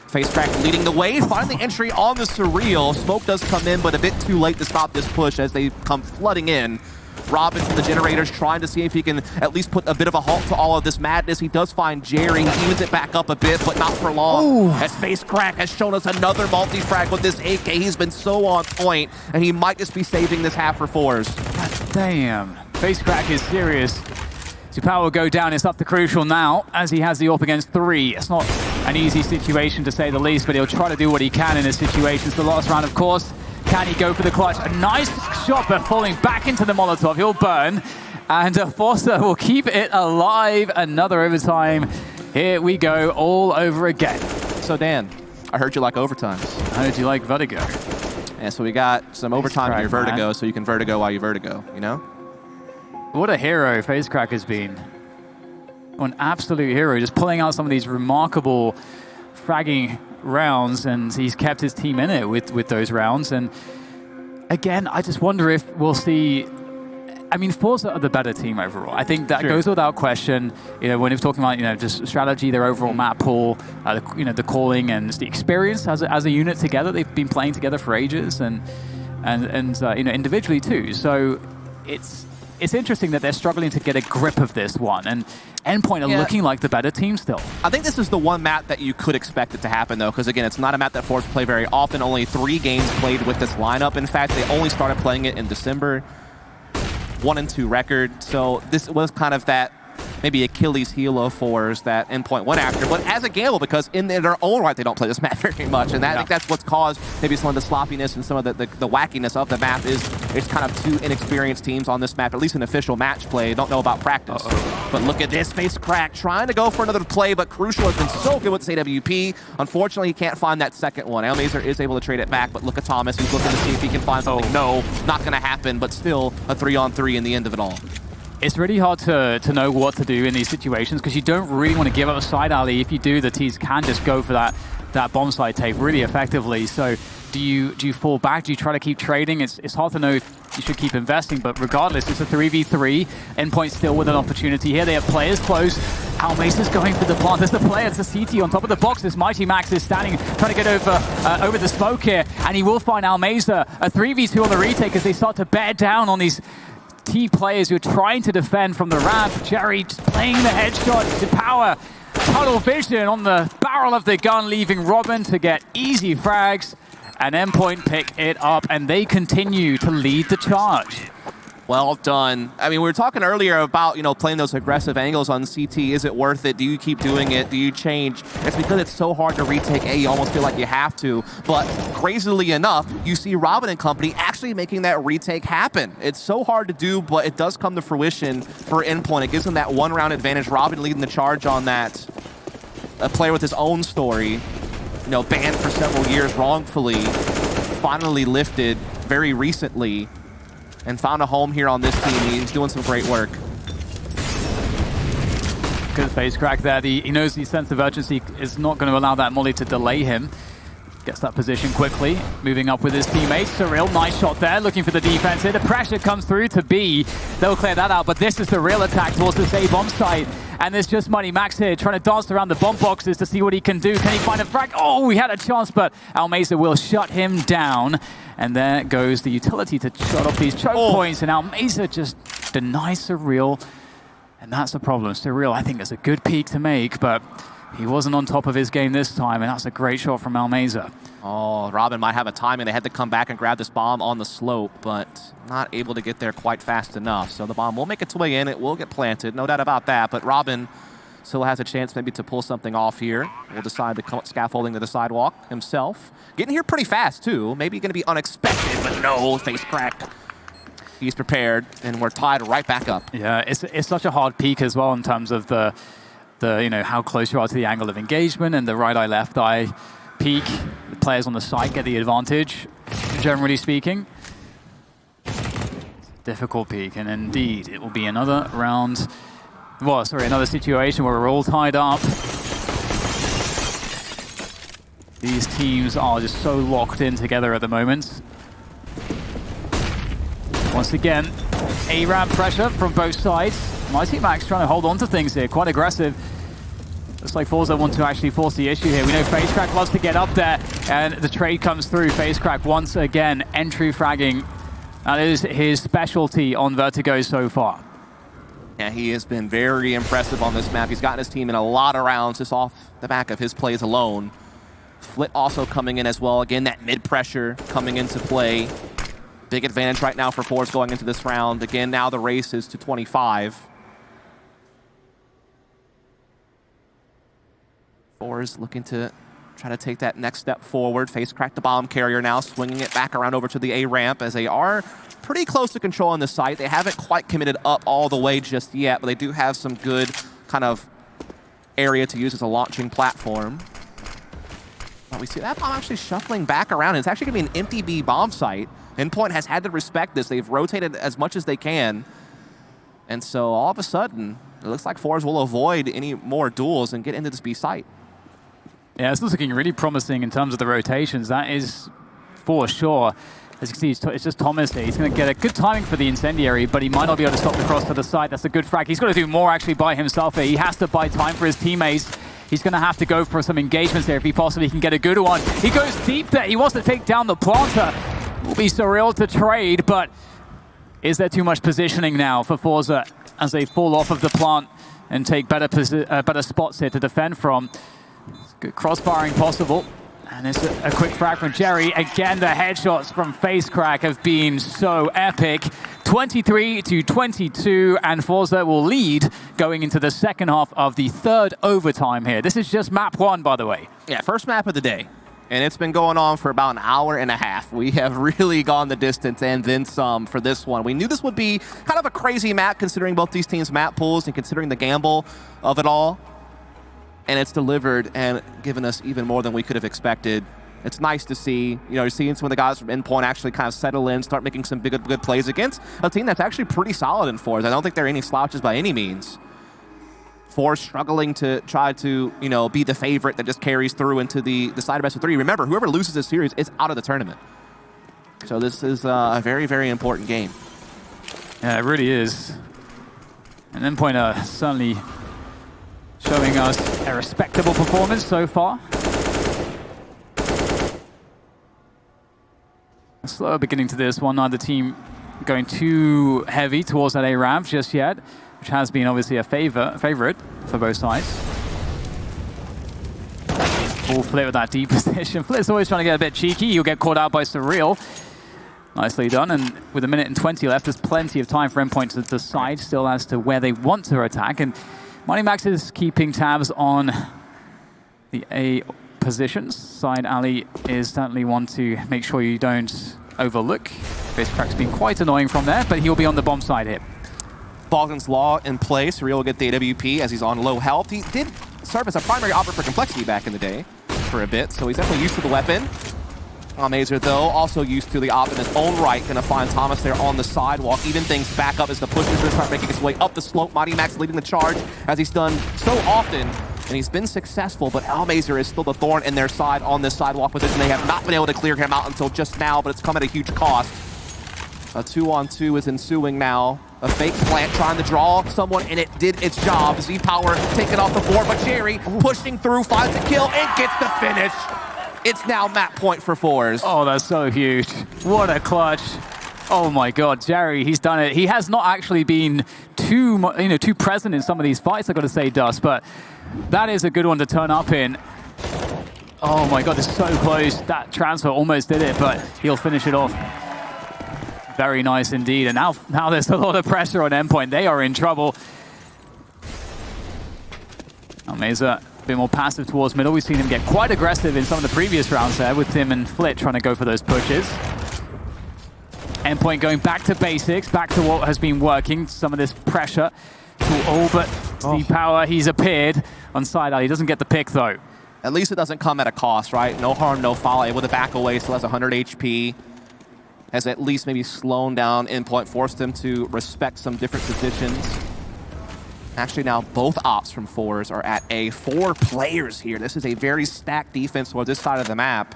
FaceCrack leading the way. Finally entry on the Surreal. Smoke does come in, but a bit too late to stop this push as they come flooding in. Robin from the Generators trying to see if he can at least put a bit of a halt to all of this madness. He does find Jerry. He evens it back up a bit, but not for long. Ooh. As FaceCrack has shown us another multi-frag with this AK. He's been so on point, and he might just be saving this half for forZe. Damn. FaceCrack is serious. Power will go down. It's up to Crucial now as he has the AWP against 3. It's not an easy situation to say the least, but he'll try to do what he can in this situation. It's the last round, of course. Can he go for the clutch? A nice shot, but falling back into the Molotov. He'll burn. And forZe will keep it alive. Another overtime. Here we go all over again. So, Dan, I heard you like overtimes. I heard you like Vertigo. Yeah, so we got some overtime in your Vertigo, so you can Vertigo while you Vertigo, What a hero FaceCrack has been. An absolute hero, just pulling out some of these remarkable fragging rounds, and he's kept his team in it with those rounds. And again, I just wonder if we'll see... I mean, forZe are the better team overall. I think that goes without question. When we're talking about just strategy, their overall map pool, the calling and the experience as a unit together. They've been playing together for ages, and individually too. So it's interesting that they're struggling to get a grip of this one, and Endpoint are looking like the better team still. I think this is the one map that you could expect it to happen, though, because again, it's not a map that forZe play very often. Only 3 games played with this lineup. In fact, they only started playing it in December. 1-2 record. So this was kind of that maybe Achilles heel of forZe that Endpoint went after, but as a gamble, because in their own right they don't play this map very much, and I think that's what's caused maybe some of the sloppiness and some of the wackiness of the map. Is it's kind of 2 inexperienced teams on this map, at least in official match play. Don't know about practice. But look at this, FaceCrack trying to go for another play, but Crucial has been so good with this AWP. Unfortunately, he can't find that second one. Almazer is able to trade it back, but look at Thomas, who's looking to see if he can find something. No, not going to happen, but still a 3-on-3 in the end of it all. It's really hard to know what to do in these situations because you don't really want to give up a side alley. If you do, the T's can just go for that bomb side take really effectively. So do you fall back? Do you try to keep trading? It's hard to know if you should keep investing, but regardless, it's a 3v3. Endpoint still with an opportunity here. They have players close. Almazer's going for the plant. There's the player. It's a CT on top of the box. This Mighty Max is standing, trying to get over the smoke here, and he will find Almazer. A 3v2 on the retake as they start to bear down on these key players who are trying to defend from the ramp. Jerry just playing the headshot to power. Tunnel vision on the barrel of the gun, leaving Robin to get easy frags. And Endpoint pick it up, and they continue to lead the charge. Well done. I mean, we were talking earlier about, playing those aggressive angles on CT. Is it worth it? Do you keep doing it? Do you change? It's because it's so hard to retake A. You almost feel like you have to. But crazily enough, you see Robin and company actually making that retake happen. It's so hard to do, but it does come to fruition for Endpoint. It gives them that 1-round advantage. Robin leading the charge on that. A player with his own story, banned for several years wrongfully, finally lifted very recently, and found a home here on this team. He's doing some great work. Good FaceCrack there. He knows the sense of urgency is not going to allow that molly to delay him. Gets that position quickly, moving up with his teammates. surreal, nice shot there, looking for the defense here. The pressure comes through to B. They'll clear that out, but this is the real attack towards this A bomb site. And there's just Money Max here trying to dance around the bomb boxes to see what he can do. Can he find a frag? Oh, he had a chance, but Almeza will shut him down. And there goes the utility to shut off these choke points. And Almeza just denies surreal. And that's the problem. surreal, I think, is a good peak to make, but he wasn't on top of his game this time, and that's a great shot from Almeza. Oh, Robin might have a timing. They had to come back and grab this bomb on the slope, but not able to get there quite fast enough. So the bomb will make its way in. It will get planted, no doubt about that. But Robin still has a chance maybe to pull something off here. We'll decide to come scaffolding to the sidewalk himself. Getting here pretty fast, too. Maybe going to be unexpected, but no, face crack. He's prepared, and we're tied right back up. Yeah, it's such a hard peak as well in terms of the how close you are to the angle of engagement and the right eye, left eye peak. The players on the side get the advantage, generally speaking. Difficult peak, and indeed, it will be another round. Well, sorry, another situation where we're all tied up. These teams are just so locked in together at the moment. Once again, A-ramp pressure from both sides. Mighty Max trying to hold on to things here, quite aggressive. Looks like forZe want to actually force the issue here. We know FaceCrack loves to get up there, and the trade comes through. FaceCrack once again, entry fragging. That is his specialty on Vertigo so far. Yeah, he has been very impressive on this map. He's gotten his team in a lot of rounds just off the back of his plays alone. Flit also coming in as well. Again, that mid-pressure coming into play. Big advantage right now for forZe going into this round. Again, now the race is to 25. forZe looking to try to take that next step forward. Face crack the bomb carrier now, swinging it back around over to the A ramp as they are pretty close to controlling the site. They haven't quite committed up all the way just yet, but they do have some good kind of area to use as a launching platform. But we see that bomb actually shuffling back around. It's actually going to be an empty B bomb site. Endpoint has had to respect this. They've rotated as much as they can. And so all of a sudden, it looks like forZe will avoid any more duels and get into this B site. Yeah, this is looking really promising in terms of the rotations. That is for sure. As you can see, it's just Thomas here. He's going to get a good timing for the incendiary, but he might not be able to stop the cross to the side. That's a good frag. He's got to do more actually by himself here. He has to buy time for his teammates. He's going to have to go for some engagements there if he possibly can get a good one. He goes deep there. He wants to take down the planter. Will be surreal to trade, but is there too much positioning now for forZe as they fall off of the plant and take better spots here to defend from? Good cross-firing possible. And it's a quick frag from Jerry. Again, the headshots from FaceCrack have been so epic. 23-22, and forZe will lead going into the second half of the third overtime here. This is just map 1, by the way. Yeah, first map of the day. And it's been going on for about an hour and a half. We have really gone the distance and then some for this one. We knew this would be kind of a crazy map considering both these teams' map pools and considering the gamble of it all. And it's delivered and given us even more than we could have expected. It's nice to see, you know, you're seeing some of the guys from Endpoint actually kind of settle in, start making some good plays against a team that's actually pretty solid in forZe. I don't think they're any slouches by any means. forZe struggling to try to, you know, be the favorite that just carries through into the side of best of 3. Remember, whoever loses this series is out of the tournament. So this is a very, very important game. Yeah, it really is. And Endpoint certainly showing us a respectable performance so far. A slow beginning to this one, neither team going too heavy towards that A ramp just yet, which has been obviously a favorite for both sides. Full Flit with that deep position. Flit's always trying to get a bit cheeky. He'll get caught out by surreal. Nicely done, and with 1 minute and 20 left, there's plenty of time for Endpoint to decide still as to where they want to attack. And Money Max is keeping tabs on the A positions. Side alley is certainly one to make sure you don't overlook. FaceCrack's been quite annoying from there, but he'll be on the bomb side here. Bogdan's Law in place. Surreal will get the AWP as he's on low health. He did serve as a primary operator for Complexity back in the day for a bit, so he's definitely used to the weapon. Almeza, though, also used to the op in his own right. Going to find Thomas there on the sidewalk. Even things back up as the push is going to start making its way up the slope. Mighty Max leading the charge, as he's done so often and he's been successful, but Almazer is still the thorn in their side on this sidewalk position. They have not been able to clear him out until just now, but it's come at a huge cost. A 2-on-2 is ensuing now. A fake plant trying to draw someone, and it did its job. Z-Power taken off the board, but Jerry pushing through, finds a kill, and gets the finish. It's now map point for forZe. Oh, that's so huge. What a clutch. Oh my God, Jerry, he's done it. He has not actually been too present in some of these fights, I've got to say, Dust, but that is a good one to turn up in. Oh my God, it's so close. That transfer almost did it, but he'll finish it off. Very nice indeed. And now there's a lot of pressure on Endpoint. They are in trouble. Almazer a bit more passive towards middle. We've seen him get quite aggressive in some of the previous rounds there with him and Flit trying to go for those pushes. Endpoint going back to basics, back to what has been working. Some of this pressure to all but Z-Power. He's appeared on side alley. He doesn't get the pick though. At least it doesn't come at a cost, right? No harm, no foul. Able to back away, still has 100 HP. Has at least maybe slowed down Endpoint, forced him to respect some different positions. Actually now both ops from forZe are at A. 4 players here. This is a very stacked defense for this side of the map.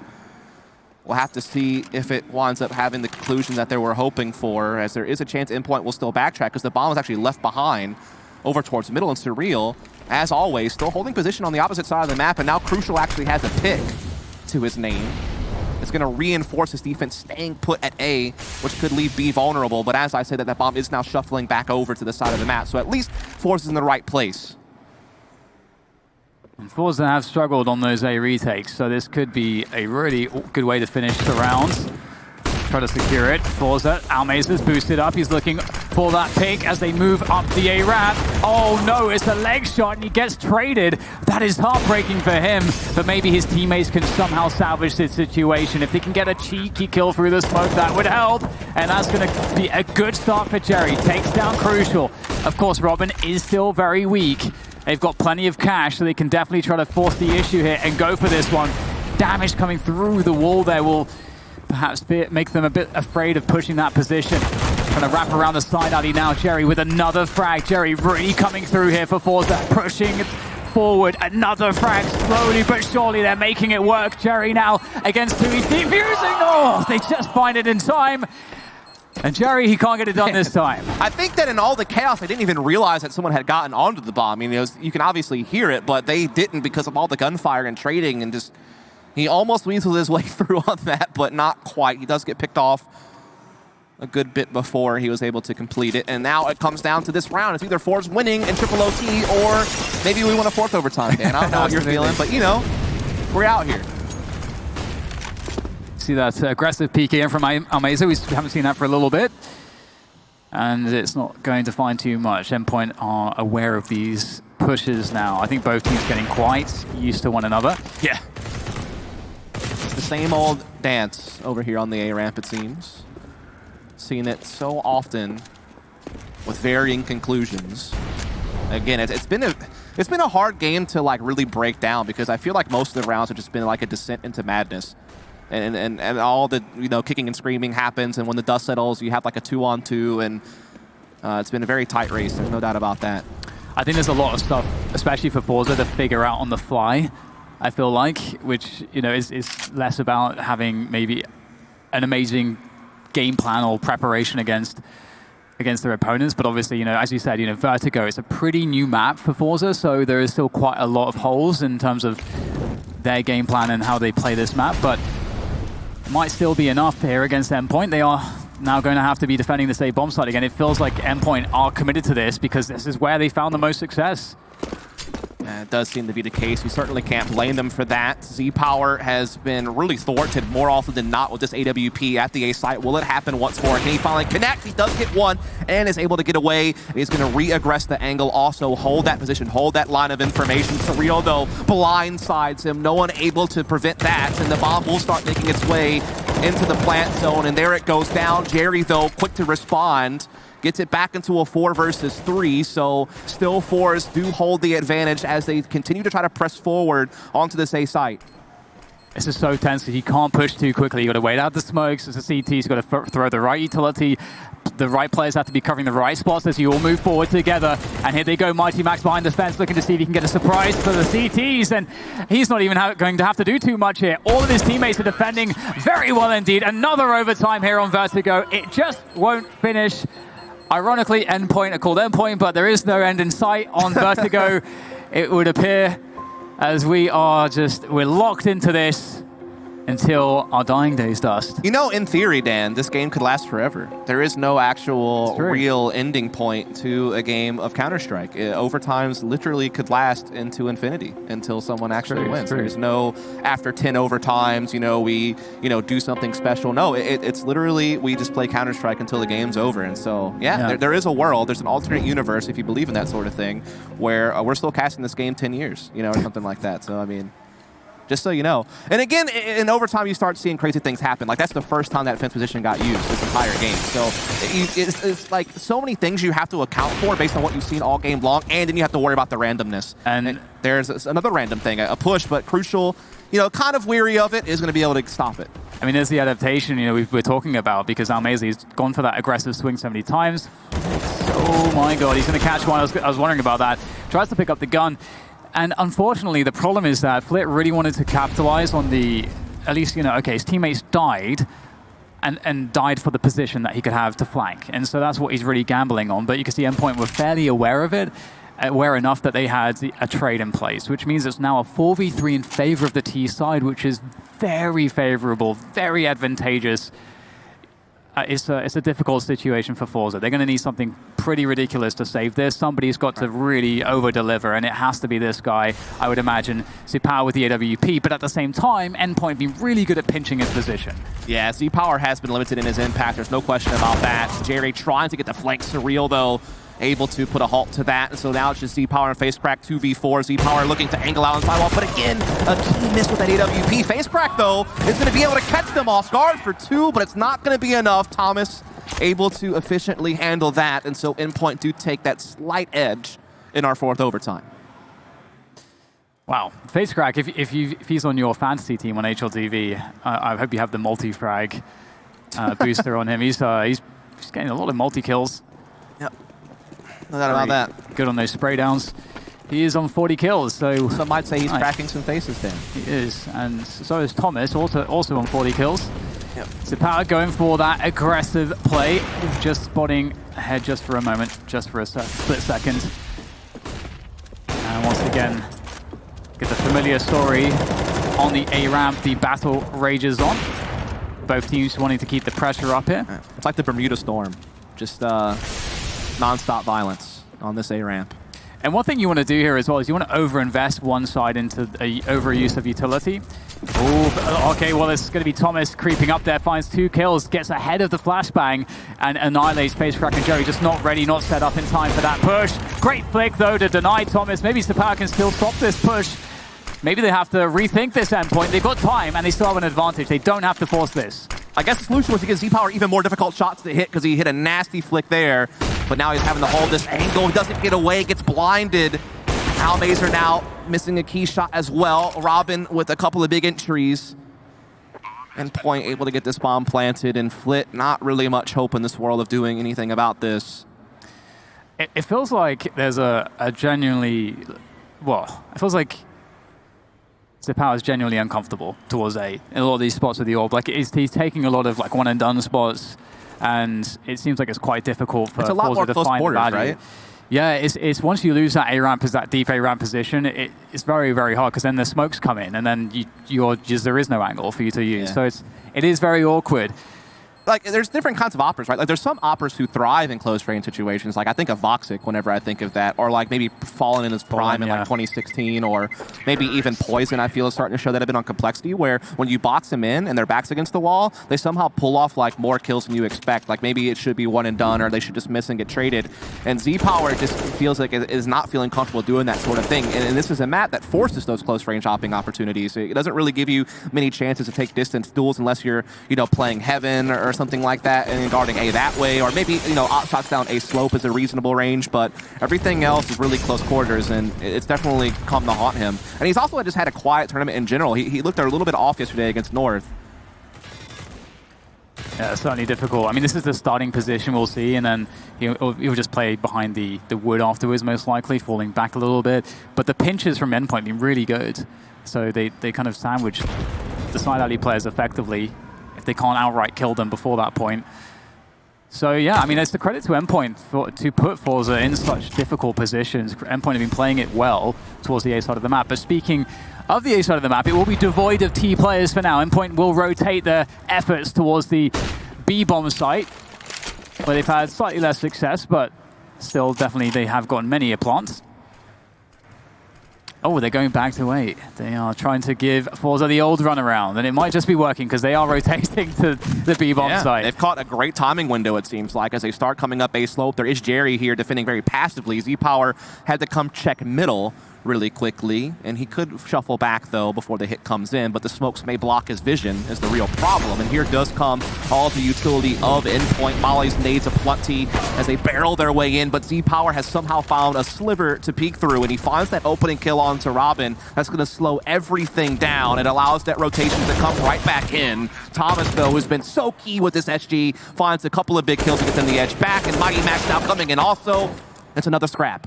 We'll have to see if it winds up having the conclusion that they were hoping for, as there is a chance Endpoint will still backtrack because the bomb was actually left behind over towards middle, and Surreal, as always, still holding position on the opposite side of the map, and now Crucial actually has a pick to his name. It's going to reinforce his defense staying put at A, which could leave B vulnerable. But as I said, that bomb is now shuffling back over to the side of the map. So at least forZe is in the right place. And forZe have struggled on those A retakes, so this could be a really good way to finish the rounds. Try to secure it. forZe, Almazer's boosted up. He's looking for that pick as they move up the A ramp. Oh no, it's a leg shot and he gets traded. That is heartbreaking for him, but maybe his teammates can somehow salvage this situation. If they can get a cheeky kill through the smoke, that would help. And that's going to be a good start for Jerry. Takes down Crucial. Of course, Robin is still very weak. They've got plenty of cash, so they can definitely try to force the issue here and go for this one. Damage coming through the wall there will perhaps make them a bit afraid of pushing that position. Trying to wrap around the side alley now. Jerry with another frag. Jerry really coming through here for forZe, pushing forward. Another frag, slowly but surely they're making it work. Jerry now against two. He's defusing. Oh, they just find it in time. And Jerry, he can't get it done this time. I think that in all the chaos, they didn't even realize that someone had gotten onto the bomb. I mean, you can obviously hear it, but they didn't because of all the gunfire and trading, and just he almost weaseled his way through on that, but not quite. He does get picked off a good bit before he was able to complete it. And now it comes down to this round. It's either forZe winning in triple OT, or maybe we win a fourth overtime, Dan. I don't know what you're feeling, but you know, we're out here. See that aggressive PK in from Almazer. We haven't seen that for a little bit. And it's not going to find too much. Endpoint are aware of these pushes now. I think both teams getting quite used to one another. Yeah. It's the same old dance over here on the A ramp, it seems. Seeing it so often with varying conclusions. Again, it's been a hard game to like really break down, because I feel like most of the rounds have just been like a descent into madness. And all the kicking and screaming happens, and when the dust settles, you have like a 2-on-2, and it's been a very tight race. There's no doubt about that. I think there's a lot of stuff, especially for forZe, to figure out on the fly. I feel like, which is less about having maybe an amazing game plan or preparation against their opponents, but obviously, as you said, Vertigo is a pretty new map for forZe, so there is still quite a lot of holes in terms of their game plan and how they play this map, but might still be enough here against Endpoint. They are now going to have to be defending this A bomb site again. It feels like Endpoint are committed to this because this is where they found the most success. It does seem to be the case. We certainly can't blame them for that. Z-Power has been really thwarted more often than not with this AWP at the A site. Will it happen once more? Can he finally connect? He does get one and is able to get away. And he's going to re-aggress the angle. Also hold that position, hold that line of information. Surreal, though, blindsides him. No one able to prevent that. And the bomb will start making its way into the plant zone. And there it goes down. Jerry, though, quick to respond. Gets it back into a 4 versus 3, so still forZe do hold the advantage as they continue to try to press forward onto this A site. This is so tense that you can't push too quickly. You got to wait out the smokes. As a CT, he's got to throw the right utility. the right players have to be covering the right spots as you all move forward together. And here they go, Mighty Max behind the fence, looking to see if he can get a surprise for the CTs. And he's not even going to have to do too much here. All of his teammates are defending very well indeed. Another overtime here on Vertigo. It just won't finish. Ironically, Endpoint are called Endpoint, but there is no end in sight on Vertigo. It would appear, as we're locked into this until our dying days dust. You know, in theory, Dan, this game could last forever. There is no actual real ending point to a game of Counter-Strike. Overtimes literally could last into infinity until someone actually wins. There's no after 10 overtimes, we do something special. No, it's literally we just play Counter-Strike until the game's over. And so, there is a world, there's an alternate universe, if you believe in that sort of thing, where we're still casting this game 10 years, or something like that. So, I mean, just so you know. And again, in overtime, you start seeing crazy things happen. Like, that's the first time that fence position got used this entire game. So it's like so many things you have to account for based on what you've seen all game long, and then you have to worry about the randomness. And there's another random thing, a push, but crucial, kind of weary of it, is going to be able to stop it. I mean, there's the adaptation, we're talking about, because Almazy's gone for that aggressive swing so many times. Oh my god, he's going to catch one. I was wondering about that. Tries to pick up the gun. And unfortunately, the problem is that Flit really wanted to capitalize on the, at least, okay, his teammates died and died for the position that he could have to flank. And so that's what he's really gambling on. But you can see Endpoint were fairly aware of it, aware enough that they had a trade in place, which means it's now a 4v3 in favor of the T side, which is very favorable, very advantageous. It's a difficult situation for forZe. They're going to need something pretty ridiculous to save this. Somebody's got to really over-deliver, and it has to be this guy, I would imagine. Z-Power with the AWP, but at the same time, Endpoint being really good at pinching his position. Yeah, Z-Power has been limited in his impact. There's no question about that. Jerry trying to get the flank. Surreal, though, able to put a halt to that. And so now it's just Z-Power and FaceCrack 2v4. Z-Power looking to angle out on sidewall, but again, a key miss with that AWP. FaceCrack, though, is going to be able to catch them off guard for 2, but it's not going to be enough. Thomas able to efficiently handle that, and so Endpoint do take that slight edge in our 4th overtime. Wow. FaceCrack, if he's on your fantasy team on HLTV, I hope you have the multi-frag booster on him. He's getting a lot of multi-kills. Yep. No doubt about that. Good on those spray downs. He is on 40 kills, so some might say he's cracking some faces then. He is, and so is Thomas, also on 40 kills. Yep. So Power going for that aggressive play, just spotting ahead just for a moment, just for a split second. And once again, get the familiar story on the A ramp. The battle rages on. Both teams wanting to keep the pressure up here. It's like the Bermuda Storm, just non-stop violence on this A ramp. And one thing you want to do here as well is you want to over-invest one side into a overuse of utility. Ooh, okay, well, it's going to be Thomas creeping up there, finds 2 kills, gets ahead of the flashbang, and annihilates FaceCrack and Jerry, just not ready, not set up in time for that push. Great flick, though, to deny Thomas. Maybe Z-Power can still stop this push. Maybe they have to rethink this Endpoint. They've got time, and they still have an advantage. They don't have to force this. I guess the solution was to give Z-Power even more difficult shots to hit, because he hit a nasty flick there. But now he's having to hold this angle. He doesn't get away, gets blinded. Almazy now missing a key shot as well. Robin with a couple of big entries. Endpoint able to get this bomb planted, and Flit not really much hope in this world of doing anything about this. It feels like there's a genuinely... Well, it feels like Z-Power is genuinely uncomfortable towards A in a lot of these spots with the orb. Like, he's taking a lot of one-and-done spots, and it seems like it's quite difficult for forZe to find the value. Right? Yeah, it's once you lose that A ramp, that deep A ramp position, it's very, very hard, because then the smokes come in, and then there is no angle for you to use. Yeah. So it is very awkward. Like, there's different kinds of operas, right? Like, there's some operas who thrive in close range situations. Like, I think of Voxic whenever I think of that, or like maybe Fallen in his prime in like 2016, or maybe even Poison, I feel, is starting to show that a bit on complexity, where when you box them in and their back's against the wall, they somehow pull off like more kills than you expect. Like, maybe it should be one and done, or they should just miss and get traded. And Z-Power just feels like it is not feeling comfortable doing that sort of thing. And this is a map that forces those close range hopping opportunities. It doesn't really give you many chances to take distance duels unless you're, playing Heaven or something like that, and guarding A that way, or maybe, op shots down A slope is a reasonable range, but everything else is really close quarters, and it's definitely come to haunt him. And he's also just had a quiet tournament in general. He looked a little bit off yesterday against North. Yeah, it's certainly difficult. I mean, this is the starting position we'll see, and then he'll just play behind the wood afterwards, most likely, falling back a little bit. But the pinches from Endpoint have been really good. So they kind of sandwich the side alley players effectively if they can't outright kill them before that point. So yeah, I mean, it's the credit to Endpoint to put forZe in such difficult positions. Endpoint have been playing it well towards the A side of the map. But speaking of the A side of the map, it will be devoid of T players for now. Endpoint will rotate their efforts towards the B bomb site, where they've had slightly less success, but still definitely they have gotten many a plant. Oh, they're going back to 8. They are trying to give forZe the old runaround, and it might just be working because they are rotating to the B-bomb side. They've caught a great timing window, it seems like, as they start coming up A slope. There is Jerry here defending very passively. Z-Power had to come check middle really quickly, and he could shuffle back, though, before the hit comes in, but the smokes may block his vision is the real problem. And here does come all the utility of Endpoint. Molly's nades aplenty as they barrel their way in, but Z-Power has somehow found a sliver to peek through, and he finds that opening kill onto Robin. That's going to slow everything down. It allows that rotation to come right back in. Thomas, though, who's been so key with this SG, finds a couple of big kills to get them the edge back, and Mighty Max now coming in also. It's another scrap.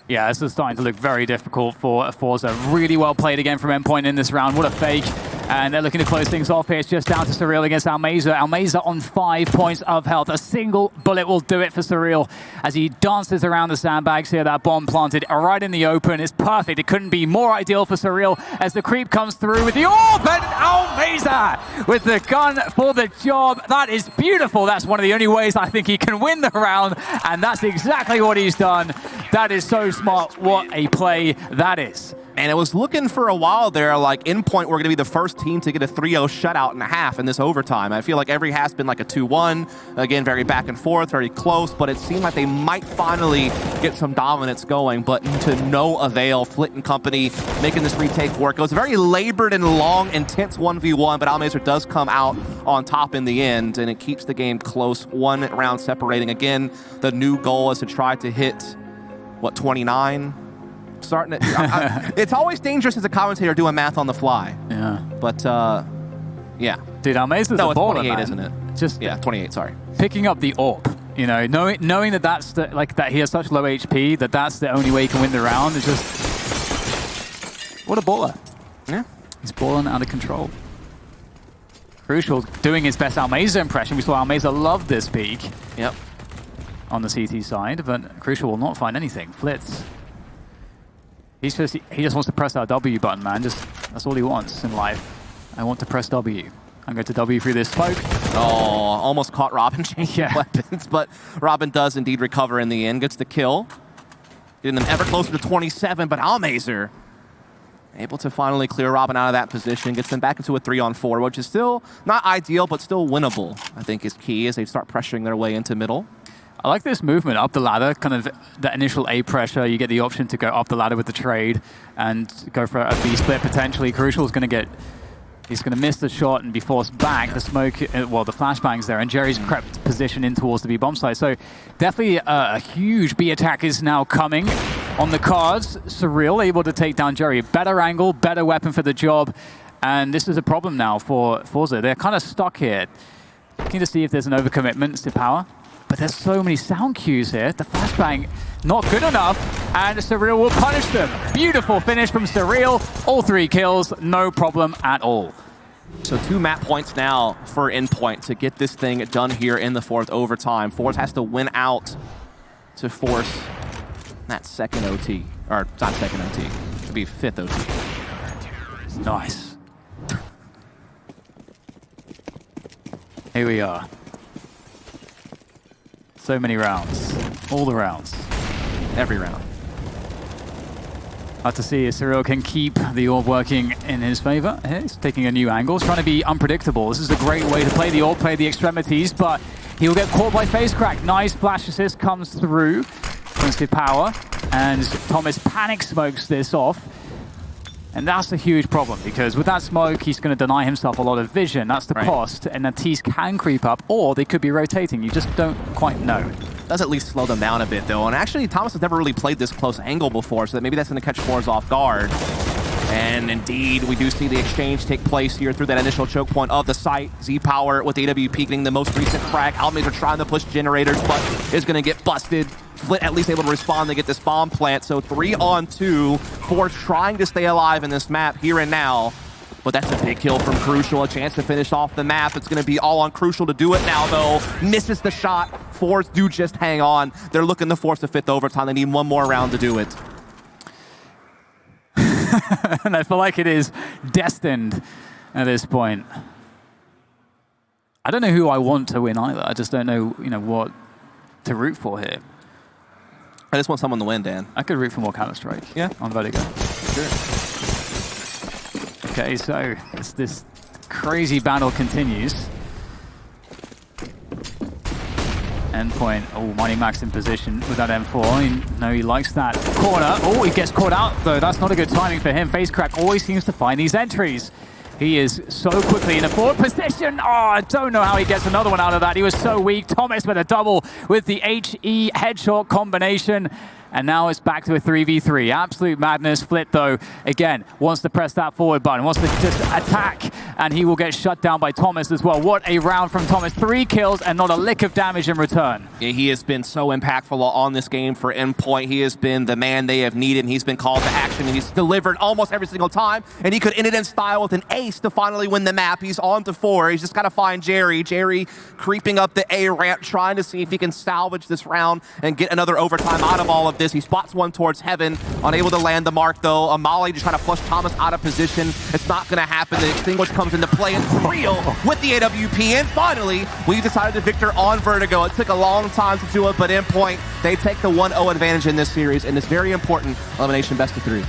Yeah, this is starting to look very difficult for forZe. Really well played again from Endpoint in this round. What a fake. And they're looking to close things off here. It's just down to Surreal against Almeza. Almeza on 5 points of health. A single bullet will do it for Surreal as he dances around the sandbags here. That bomb planted right in the open. It's perfect. It couldn't be more ideal for Surreal as the creep comes through with the orb, and Almeza with the gun for the job. That is beautiful. That's one of the only ways I think he can win the round, and that's exactly what he's done. That is so smart. What a play that is. And it was looking for a while there like Endpoint were going to be the first team to get a 3-0 shutout and a half in this overtime. I feel like every half's been like a 2-1. Again, very back and forth, very close, but it seemed like they might finally get some dominance going, but to no avail. Flit and company making this retake work. It was a very labored and long, intense 1v1, but Almeza does come out on top in the end, and it keeps the game close. 1 round separating. Again, the new goal is to try to hit, what, 29? Starting to, it's always dangerous as a commentator doing math on the fly. Yeah. But, yeah. Dude, Almeza's a baller, 28, man. isn't it? Just 28, sorry. Picking up the orb, you know, knowing that that's the, that he has such low HP, that's the only way he can win the round. It's just, what a baller. Yeah. He's balling out of control. Crucial doing his best Almeza impression. We saw Almeza love this peak. Yep. On the CT side, but Crucial will not find anything. Flitz. He just wants to press that W button, man. That's all he wants in life. I want to press W. I'm going to W through this smoke. Oh, almost caught Robin changing weapons, but Robin does indeed recover in the end. Gets the kill. Getting them ever closer to 27, but Almeza able to finally clear Robin out of that position. Gets them back into a 3-on-4, which is still not ideal, but still winnable, I think is key as they start pressuring their way into middle. I like this movement up the ladder, kind of the initial A pressure. You get the option to go up the ladder with the trade and go for a B split potentially. Crucial is going to get, he's going to miss the shot and be forced back. The smoke, well, the flashbang's there, and Jerry's crept position in towards the B bomb site. So definitely a huge B attack is now coming on the cards. Surreal able to take down Jerry. Better angle, better weapon for the job, and this is a problem now for forZe. They're kind of stuck here. Looking to see if there's an overcommitment to power. But there's so many sound cues here. The flashbang, not good enough, and Surreal will punish them. Beautiful finish from Surreal. All 3 kills, no problem at all. So 2 map points now for Endpoint to get this thing done here in the 4th overtime. forZe has to win out to force that second OT. Or not second OT, it'll be 5th OT. Nice. Here we are. So many rounds. All the rounds. Every round. Hard to see if Surreal can keep the orb working in his favor. He's taking a new angle. He's trying to be unpredictable. This is a great way to play the orb, play the extremities, but he'll get caught by face crack. Nice flash assist comes through. Instant power. And Thomas panic smokes this off. And that's a huge problem, because with that smoke, he's going to deny himself a lot of vision. That's the cost, and the T's can creep up, or they could be rotating. You just don't quite know. Does at least slow them down a bit, though. And actually, Thomas has never really played this close angle before, so that maybe that's going to catch forZe off guard. And indeed, we do see the exchange take place here through that initial choke point of the site. Z-Power with AWP getting the most recent frag. Almays are trying to push generators, but is going to get busted. Flit at least able to respond to get this bomb plant. So 3-on-2 for trying to stay alive in this map here and now. But that's a big kill from Crucial, a chance to finish off the map. It's going to be all on Crucial to do it now, though. Misses the shot. forZe do just hang on. They're looking to force the 5th overtime. They need one more round to do it. And I feel like it is destined at this point. I don't know who I want to win either. I just don't know, what to root for here. I just want someone to win, Dan. I could root for more Counter-Strike. Yeah. On Vertigo. Sure. Okay, so this crazy battle continues. Endpoint, Money Max in position with that M4. He likes that corner. He gets caught out though. That's not a good timing for him. FaceCrack always seems to find these entries. He is so quickly in a forward position. I don't know how he gets another one out of that. He was so weak. Thomas with a double with the HE headshot combination. And now it's back to a 3v3. Absolute madness. Flit, though, again, wants to press that forward button, wants to just attack, and he will get shut down by Thomas as well. What a round from Thomas. 3 kills and not a lick of damage in return. Yeah, he has been so impactful on this game for Endpoint. He has been the man they have needed, and he's been called to action, and he's delivered almost every single time. And he could end it in style with an ace to finally win the map. He's on to 4. He's just got to find Jerry. Jerry creeping up the A ramp, trying to see if he can salvage this round and get another overtime out of all of this. He spots one towards heaven, unable to land the mark though. Amali just trying to flush Thomas out of position. It's not going to happen. The extinguish comes into play, and Creel with the AWP. And finally, we decided to victor on Vertigo. It took a long time to do it, but Endpoint, they take the 1-0 advantage in this series, and it's very important elimination best of 3.